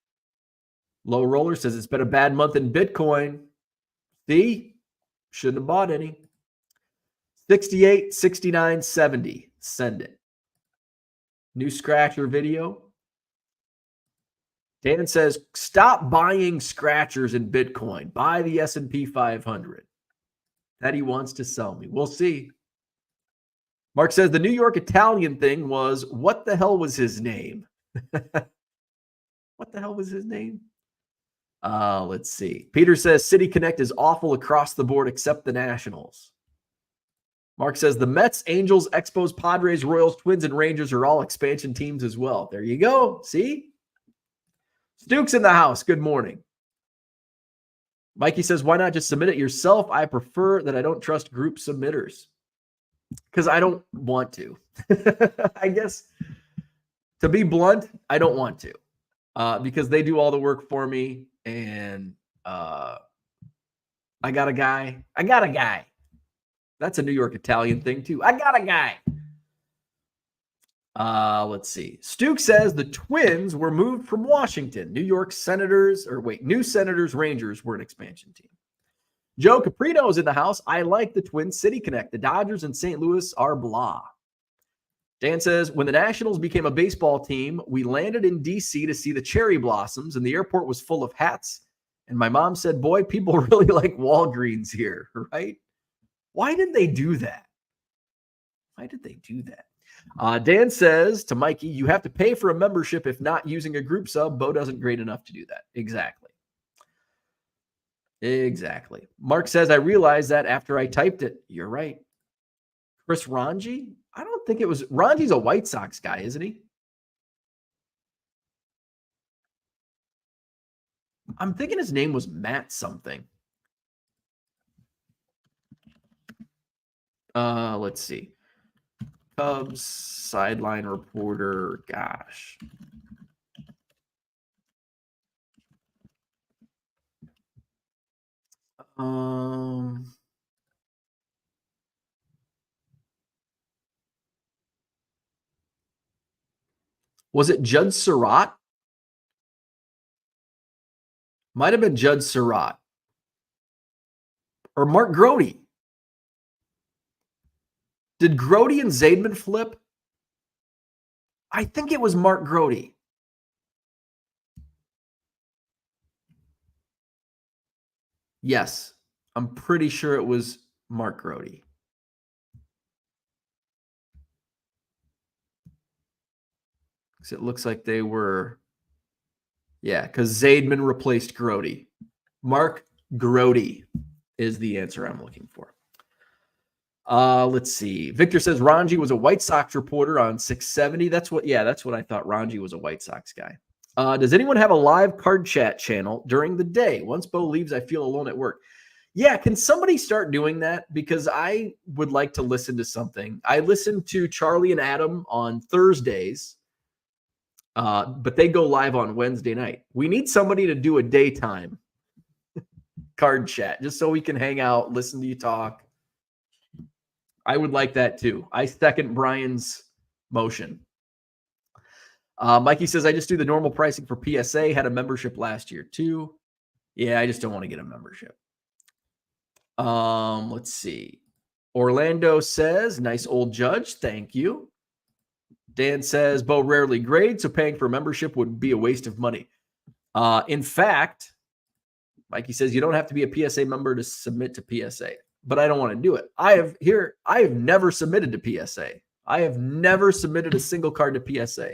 Low Roller says it's been a bad month in Bitcoin. See? Shouldn't have bought any. 68, 69, 70. Send it. New scratcher video. Dan says, stop buying scratchers in Bitcoin. Buy the S&P 500. That he wants to sell me. We'll see. Mark says the New York Italian thing was, what the hell was his name? What the hell was his name? Let's see. Peter says City Connect is awful across the board except the Nationals. Mark says the Mets, Angels, Expos, Padres, Royals, Twins, and Rangers are all expansion teams as well. There you go. See? Stuke's in the house. Good morning. Mikey says, why not just submit it yourself? I prefer that I don't trust group submitters because I don't want to. I guess, to be blunt, I don't want to. because they do all the work for me. And I got a guy. I got a guy. That's a New York Italian thing, too. I got a guy. Let's see. Stuke says the Twins were moved from Washington. New Senators, Rangers were an expansion team. Joe Caprino is in the house. I like the Twin City Connect. The Dodgers and St. Louis are blah. Dan says, when the Nationals became a baseball team, we landed in D.C. to see the cherry blossoms, and the airport was full of hats. And my mom said, boy, people really like Walgreens here, right? Why did they do that? Dan says to Mikey, you have to pay for a membership if not using a group sub. Bo doesn't grade enough to do that. Exactly. Mark says, I realized that after I typed it. You're right. Chris Ranji? I don't think it was. Ranji's a White Sox guy, isn't he? I'm thinking his name was Matt something. Let's see. Cubs sideline reporter. Gosh. Was it Judd Surratt? Might have been Judd Surratt. Or Mark Grody. Did Grody and Zaidman flip? I think it was Mark Grody. Yes, I'm pretty sure it was Mark Grody. Because it looks like they were, because Zaidman replaced Grody. Mark Grody is the answer I'm looking for. Let's see. Victor says Ranji was a White Sox reporter on 670. That's what I thought. Ranji was a White Sox guy. Does anyone have a live card chat channel during the day? Once Bo leaves, I feel alone at work. Yeah, can somebody start doing that? Because I would like to listen to something. I listen to Charlie and Adam on Thursdays, but they go live on Wednesday night. We need somebody to do a daytime card chat just so we can hang out, listen to you talk. I would like that too. I second Brian's motion. Mikey says, I just do the normal pricing for PSA. Had a membership last year too. Yeah, I just don't want to get a membership. Let's see. Orlando says, nice old Judge. Thank you. Dan says, Bo rarely grades, so paying for a membership would be a waste of money. In fact, Mikey says, you don't have to be a PSA member to submit to PSA, but I don't want to do it. I have never submitted to PSA. I have never submitted a single card to PSA.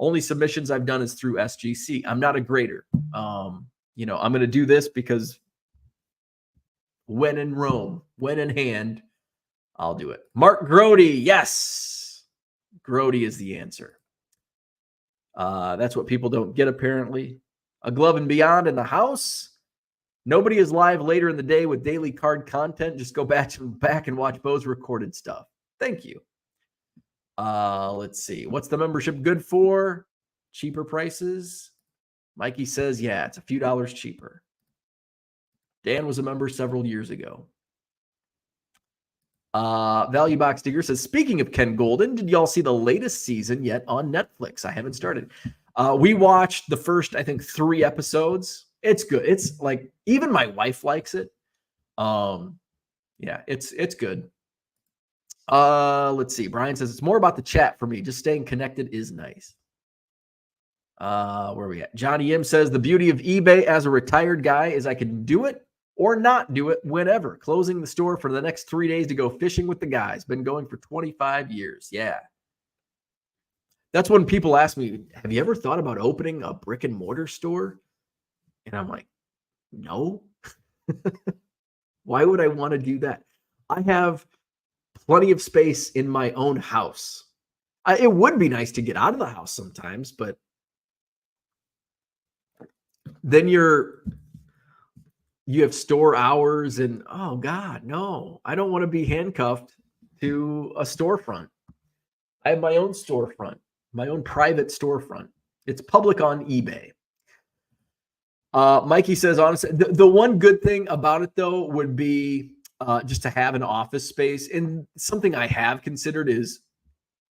Only submissions I've done is through SGC. I'm not a grader. I'm going to do this because when in Rome, when in hand, I'll do it. Mark Grody, yes. Grody is the answer. That's what people don't get, apparently. A Glove and Beyond in the house. Nobody is live later in the day with daily card content. Just go back and watch Bo's recorded stuff. Thank you. Let's see. What's the membership good for? Cheaper prices. Mikey says, yeah, it's a few dollars cheaper. Dan was a member several years ago. Value Box Digger says, speaking of Ken Golden, did y'all see the latest season yet on Netflix? I haven't started. We watched the first, I think, 3 episodes. It's good. It's like, even my wife likes it. Yeah, it's good. Let's see. Brian says, it's more about the chat for me. Just staying connected is nice. Where are we at? Johnny M says, the beauty of eBay as a retired guy is I can do it or not do it whenever. Closing the store for the next 3 days to go fishing with the guys. Been going for 25 years. Yeah. That's when people ask me, have you ever thought about opening a brick and mortar store? And I'm like, no. Why would I want to do that? I have plenty of space in my own house. It would be nice to get out of the house sometimes, but then you have store hours and, oh God, no, I don't want to be handcuffed to a storefront. I have my own storefront, my own private storefront. It's public on eBay. Mikey says, honestly, the one good thing about it, though, would be just to have an office space. And something I have considered is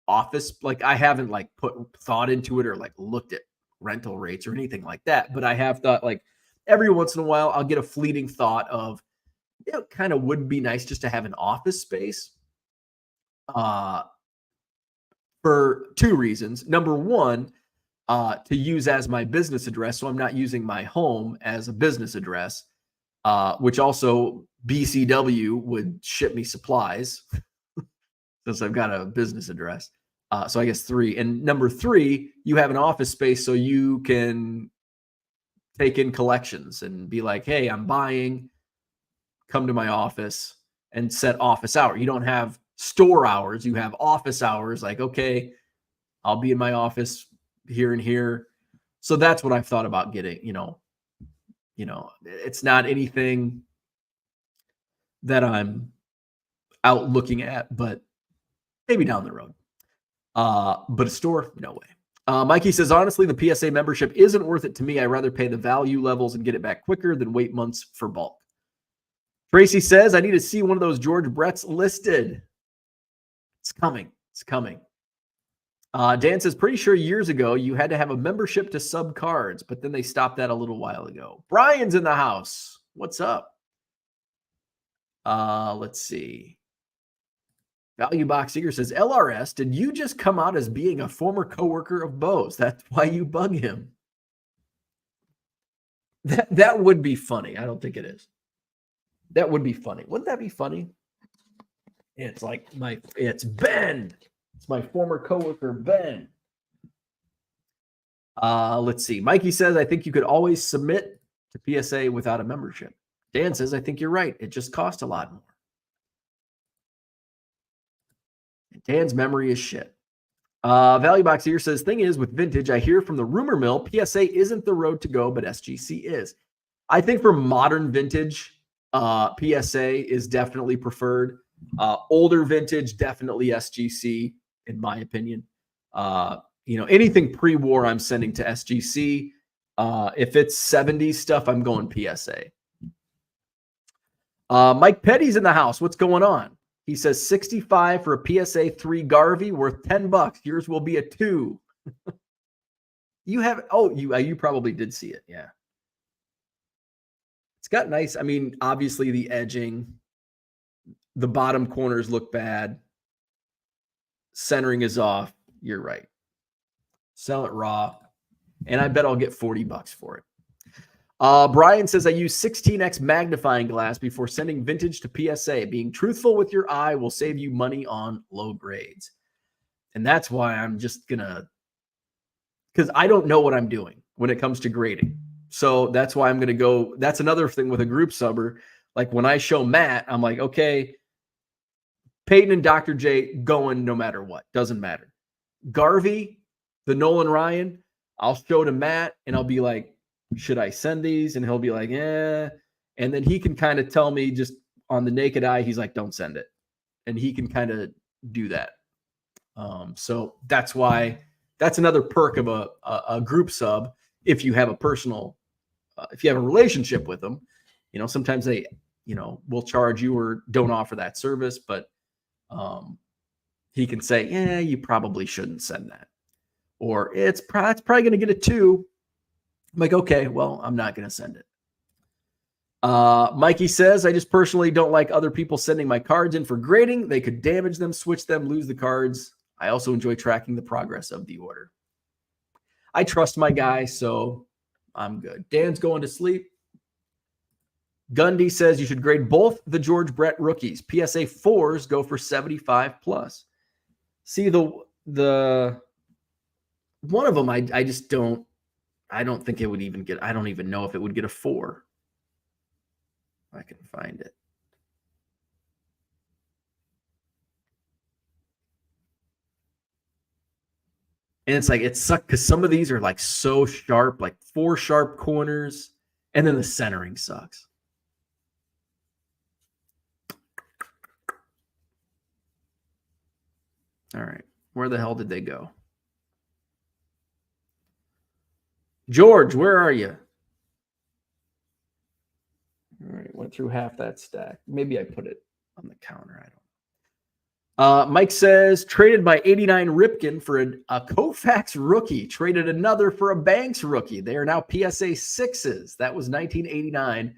office. Like, I haven't like put thought into it or like looked at rental rates or anything like that. But I have thought, like, every once in a while, I'll get a fleeting thought of, it kind of would be nice just to have an office space. For two reasons. Number one, to use as my business address, so I'm not using my home as a business address, which also BCW would ship me supplies since I've got a business address. So I guess three. And number three, you have an office space so you can take in collections and be like, hey, I'm buying, come to my office and set office hour. You don't have store hours, you have office hours. Like, okay, I'll be in my office here and here. So that's what I've thought about getting, it's not anything that I'm out looking at, but maybe down the road. But a store, no way. Mikey says, honestly, the PSA membership isn't worth it to me. I'd rather pay the value levels and get it back quicker than wait months for bulk. Tracy says, I need to see one of those George Brett's listed. It's coming. It's coming. Dan says, pretty sure years ago you had to have a membership to sub cards, but then they stopped that a little while ago. Brian's in the house. What's up? Let's see. Value Box Eager says, LRS, did you just come out as being a former coworker of Bo's? That's why you bug him. That would be funny. I don't think it is. That would be funny. Wouldn't that be funny? It's like it's Ben. It's my former coworker, Ben. Let's see. Mikey says, I think you could always submit to PSA without a membership. Dan says, I think you're right. It just costs a lot more. And Dan's memory is shit. Value Box here says, thing is, with vintage, I hear from the rumor mill, PSA isn't the road to go, but SGC is. I think for modern vintage, PSA is definitely preferred. Older vintage, definitely SGC, in my opinion. Anything pre-war, I'm sending to SGC. If it's 70s stuff, I'm going PSA. Mike Petty's in the house. What's going on? He says 65 for a PSA 3 Garvey worth $10. Yours will be a 2. You have you probably did see it. Yeah. It's got nice. I mean, obviously the edging, the bottom corners look bad. Centering is off. You're right. Sell it raw. And I bet I'll get $40 for it. Brian says, I use 16x magnifying glass before sending vintage to PSA. Being truthful with your eye will save you money on low grades. And that's why I'm just because I don't know what I'm doing when it comes to grading. So that's why I'm going to go. That's another thing with a group subber. Like when I show Matt, I'm like, okay, Peyton and Dr. J going no matter what. Doesn't matter. Garvey, the Nolan Ryan, I'll show to Matt and I'll be like, should I send these? And he'll be like, eh. And then he can kind of tell me just on the naked eye, he's like, don't send it. And he can kind of do that. So that's why that's another perk of a group sub. If you have a personal, if you have a relationship with them, sometimes they, will charge you or don't offer that service, but he can say, yeah, you probably shouldn't send that. Or it's probably going to get a 2. I'm like, okay, well, I'm not going to send it. Mikey says, I just personally don't like other people sending my cards in for grading. They could damage them, switch them, lose the cards. I also enjoy tracking the progress of the order. I trust my guy, so I'm good. Dan's going to sleep. Gundy says you should grade both the George Brett rookies. PSA 4s go for 75 plus. See, the one of them, I just don't. I don't think it would even get, I don't even know if it would get a 4. If I can find it. And it's like, it sucks because some of these are like so sharp, like 4 sharp corners, and then the centering sucks. All right. Where the hell did they go? George, where are you? All right, went through half that stack. Maybe I put it on the counter. I don't. Mike says traded by 89 Ripken for a Koufax rookie. Traded another for a Banks rookie. They are now PSA sixes. That was 1989.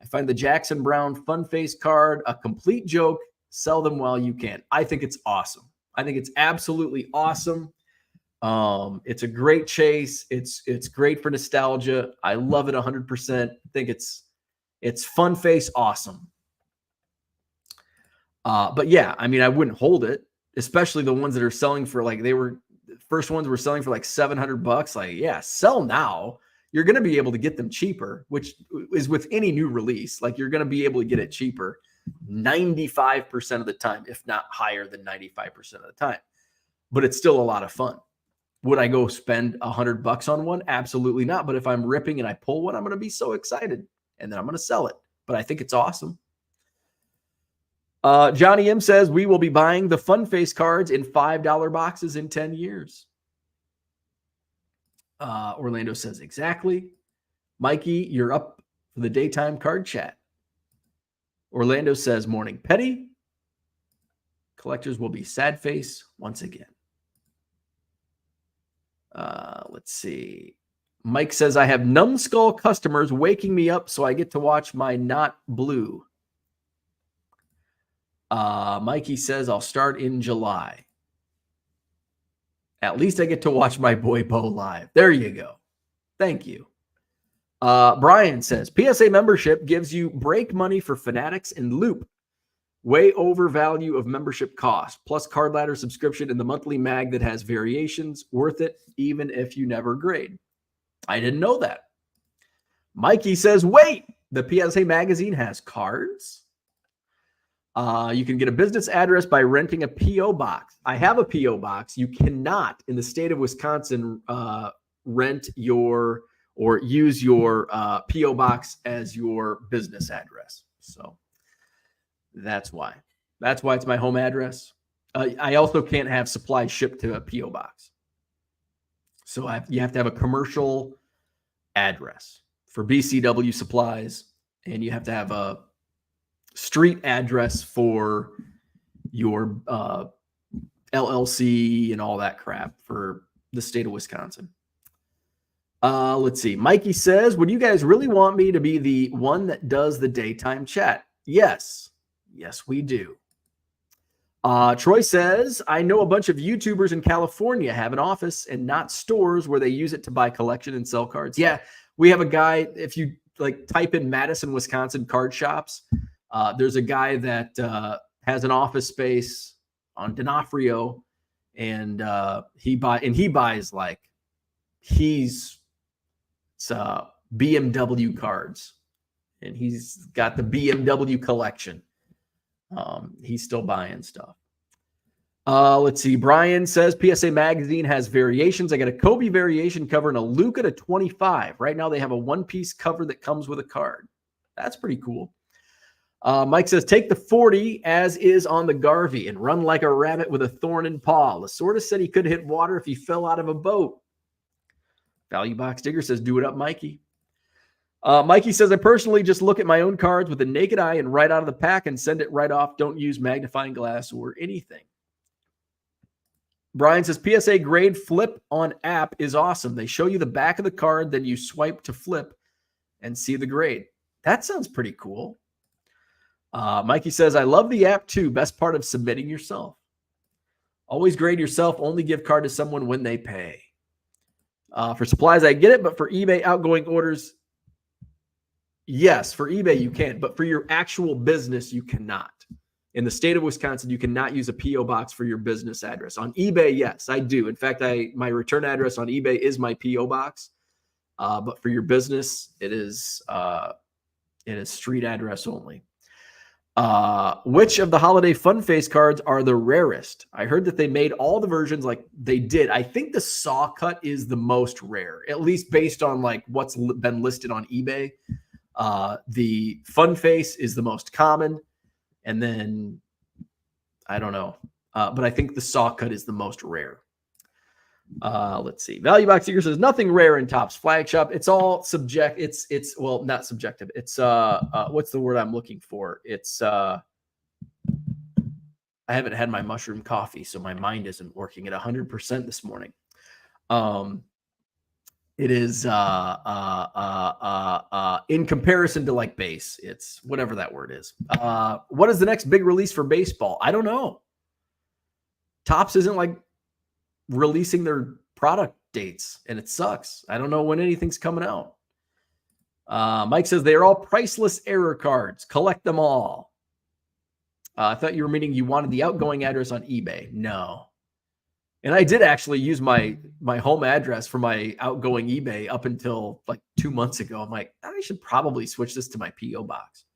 I find the Jackson Brown Fun Face card a complete joke. Sell them while you can. I think it's awesome. I think it's absolutely awesome. It's a great chase. It's great for nostalgia. I love it 100%. I think it's Fun Face awesome. But yeah, I mean, I wouldn't hold it, especially the ones that are selling for like first ones were selling for like $700. Like, yeah, sell now. You're going to be able to get them cheaper, which is with any new release. Like, you're going to be able to get it cheaper 95% of the time, if not higher than 95% of the time. But it's still a lot of fun. Would I go spend $100 on one? Absolutely not. But if I'm ripping and I pull one, I'm going to be so excited, and then I'm going to sell it. But I think it's awesome. Johnny M says we will be buying the Fun Face cards in $5 boxes in 10 years. Orlando says exactly. Mikey, you're up for the daytime card chat. Orlando says morning petty. Collectors will be sad face once again. Let's see. Mike says I have numbskull customers waking me up so I get to watch my not blue. Mikey says I'll start in July. At least I get to watch my boy Bo live. There you go. Thank you. Brian says PSA membership gives you break money for Fanatics and Loop. Way over value of membership cost. Plus card ladder subscription and the monthly mag that has variations. Worth it even if you never grade. I didn't know that. Mikey says, wait, the PSA magazine has cards? You can get a business address by renting a P.O. box. I have a P.O. box. You cannot, in the state of Wisconsin, rent your or use your P.O. box as your business address. So that's why. That's why it's my home address. I also can't have supplies shipped to a P.O. box. So you have to have a commercial address for BCW supplies, and you have to have a street address for your LLC and all that crap for the state of Wisconsin. Let's see. Mikey says, would you guys really want me to be the one that does the daytime chat? Yes. Yes, we do. Troy says, I know a bunch of YouTubers in California have an office and not stores where they use it to buy collection and sell cards. Yeah, we have a guy, if you like type in Madison, Wisconsin card shops, there's a guy that has an office space on D'Onofrio, and he buys like BMW cards, and he's got the BMW collection. He's still buying stuff. Let's see. Brian says PSA magazine has variations. I got a Kobe variation cover and a Luka to 25. Right now they have a one-piece cover that comes with a card. That's pretty cool. Mike says, take the 40 as is on the Garvey and run like a rabbit with a thorn in paw. Lasorda said he could hit water if he fell out of a boat. Value Box Digger says, do it up, Mikey. Mikey says, I personally just look at my own cards with a naked eye and write out of the pack and send it right off. Don't use magnifying glass or anything. Brian says, PSA grade flip on app is awesome. They show you the back of the card, then you swipe to flip and see the grade. That sounds pretty cool. Mikey says, I love the app too. Best part of submitting yourself. Always grade yourself. Only give card to someone when they pay. For supplies, I get it, but for eBay outgoing orders, yes, for eBay you can, but for your actual business, you cannot. In the state of Wisconsin, you cannot use a P.O. box for your business address. On eBay, yes, I do. In fact, my return address on eBay is my P.O. box. But for your business, it is street address only. Which of the holiday Fun Face cards are the rarest? I heard that they made all the versions like they did. I think the saw cut is the most rare, at least based on like what's been listed on eBay. The Fun Face is the most common. And then I don't know. But I think the saw cut is the most rare. Let's see. Value Box Seeker says nothing rare in Topps flagship. It's all subject. It's well, not subjective. It's what's the word I'm looking for? It's I haven't had my mushroom coffee, so my mind isn't working at 100% this morning. It is in comparison to like base. It's whatever that word is. What is the next big release for baseball? I don't know. Topps isn't like releasing their product dates, and it sucks. I don't know when anything's coming out. Mike says they are all priceless error cards. Collect them all. I thought you were meaning you wanted the outgoing address on eBay. No. And I did actually use my home address for my outgoing eBay up until like 2 months ago. I'm like, I should probably switch this to my P.O. box.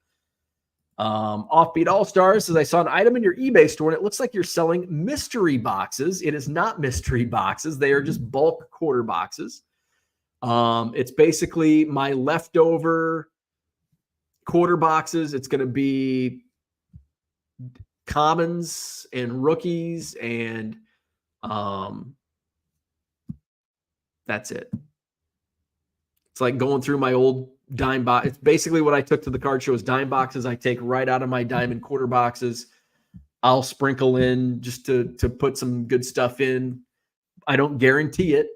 Offbeat All-Stars says, I saw an item in your eBay store and it looks like you're selling mystery boxes. It is not mystery boxes. They are just bulk quarter boxes. It's basically my leftover quarter boxes. It's going to be commons and rookies, and that's it. It's like going through my old dime box. It's basically what I took to the card show is dime boxes. I take right out of my diamond quarter boxes. I'll sprinkle in just to put some good stuff in. I don't guarantee it.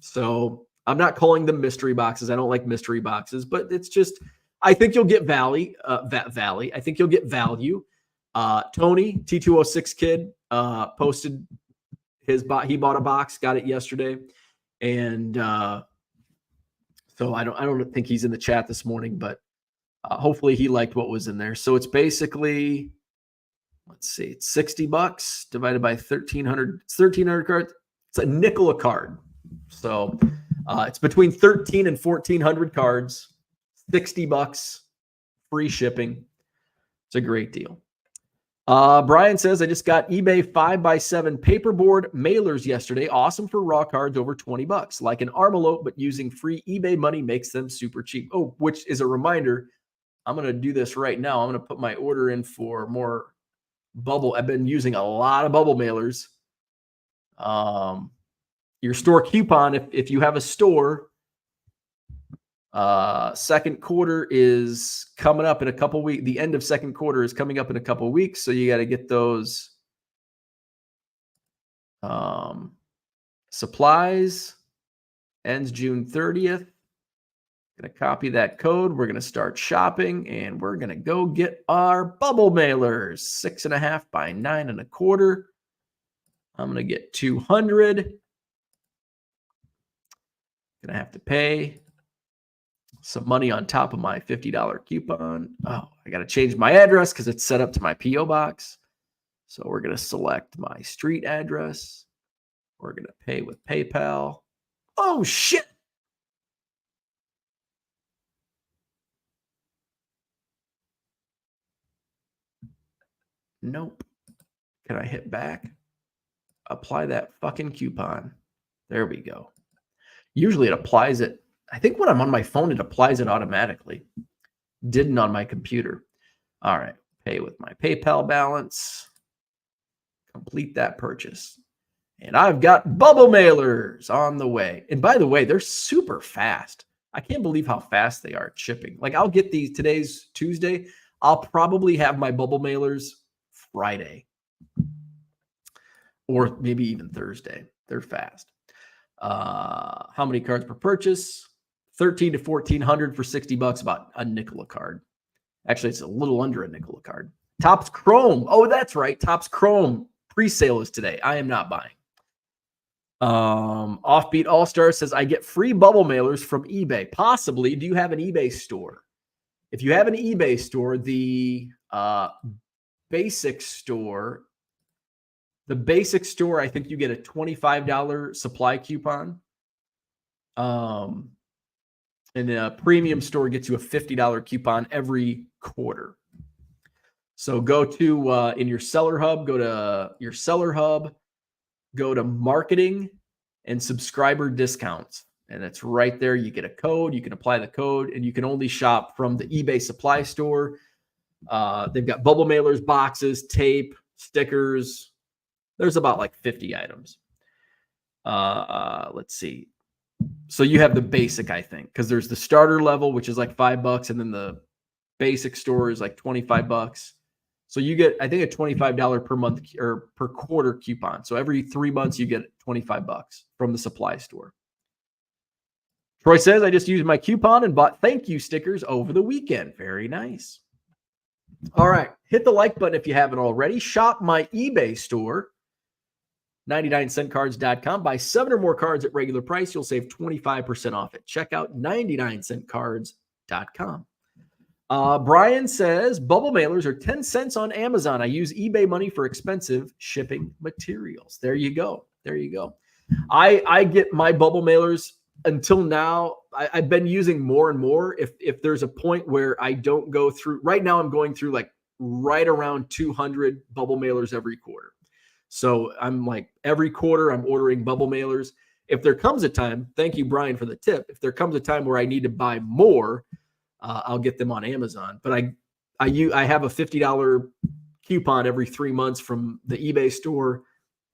So I'm not calling them mystery boxes. I don't like mystery boxes, but it's just, I think you'll get Valley. I think you'll get value. Tony, T206 kid, posted he bought a box, got it yesterday. And, so I don't think he's in the chat this morning, but hopefully he liked what was in there. So it's basically, let's see, it's $60 divided by 1,300. It's 1,300 cards. It's a nickel a card. So it's between 1,300 and 1,400 cards, $60, free shipping. It's a great deal. Brian says, I just got eBay 5x7 paperboard mailers yesterday. Awesome for raw cards over $20. Like an Armalote, but using free eBay money makes them super cheap. Oh, which is a reminder. I'm going to do this right now. I'm going to put my order in for more bubble. I've been using a lot of bubble mailers. Your store coupon, if you have a store, second quarter is coming up in a couple weeks. The end of second quarter is coming up in a couple weeks. So you got to get those supplies. Ends June 30th. Going to copy that code. We're going to start shopping and we're going to go get our bubble mailers. 6.5 by 9.25. I'm going to get 200. Going to have to pay some money on top of my $50 coupon. Oh, I got to change my address because it's set up to my P.O. box. So we're going to select my street address. We're going to pay with PayPal. Oh, shit. Nope. Can I hit back? Apply that fucking coupon. There we go. Usually it applies it. I think when I'm on my phone, it applies it automatically. Didn't on my computer. All right. Pay with my PayPal balance. Complete that purchase. And I've got bubble mailers on the way. And by the way, they're super fast. I can't believe how fast they are at shipping. Like I'll get these, today's Tuesday. I'll probably have my bubble mailers Friday. Or maybe even Thursday. They're fast. How many cards per purchase? 1,300 to 1,400 for $60, about a nickel a card. Actually, it's a little under a nickel a card. Topps Chrome. Oh, that's right. Topps Chrome pre-sale is today. I am not buying. Offbeat All-Star says, I get free bubble mailers from eBay. Possibly. Do you have an eBay store? If you have an eBay store, the basic store, I think you get a $25 supply coupon. And a premium store gets you a $50 coupon every quarter. So go to in your seller hub, go to your seller hub, go to marketing and subscriber discounts. And it's right there. You get a code, you can apply the code, and you can only shop from the eBay supply store. They've got bubble mailers, boxes, tape, stickers. There's about like 50 items. Let's see. So you have the basic, I think, because there's the starter level, which is like $5, and then the basic store is like $25. So you get, I think, a $25 per month or per quarter coupon. So every 3 months you get $25 from the supply store. Troy says, I just used my coupon and bought thank you stickers over the weekend. Very nice. All right. Hit the like button if you haven't already. Shop my eBay store, 99centcards.com. Buy 7 or more cards at regular price. You'll save 25% off it. Check out 99centcards.com. Brian says, bubble mailers are 10 cents on Amazon. I use eBay money for expensive shipping materials. There you go. There you go. I get my bubble mailers until now. I've been using more and more. If there's a point where I don't go through, right now I'm going through like right around 200 bubble mailers every quarter. So I'm like every quarter I'm ordering bubble mailers. If there comes a time, thank you, Brian, for the tip. If there comes a time where I need to buy more, I'll get them on Amazon. But I have a $50 coupon every 3 months from the eBay store.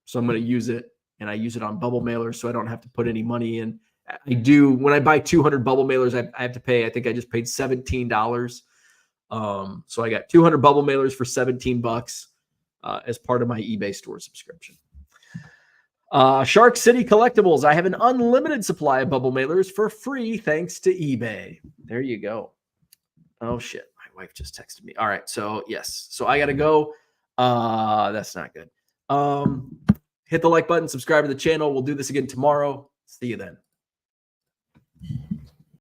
So I'm going to use it, and I use it on bubble mailers so I don't have to put any money in. I do, when I buy 200 bubble mailers, I have to pay, I think I just paid $17. So I got 200 bubble mailers for $17 as part of my eBay store subscription. Shark City Collectibles. I have an unlimited supply of bubble mailers for free thanks to eBay. There you go. Oh, shit. My wife just texted me. All right. So, yes. So I got to go. That's not good. Hit the like button. Subscribe to the channel. We'll do this again tomorrow. See you then.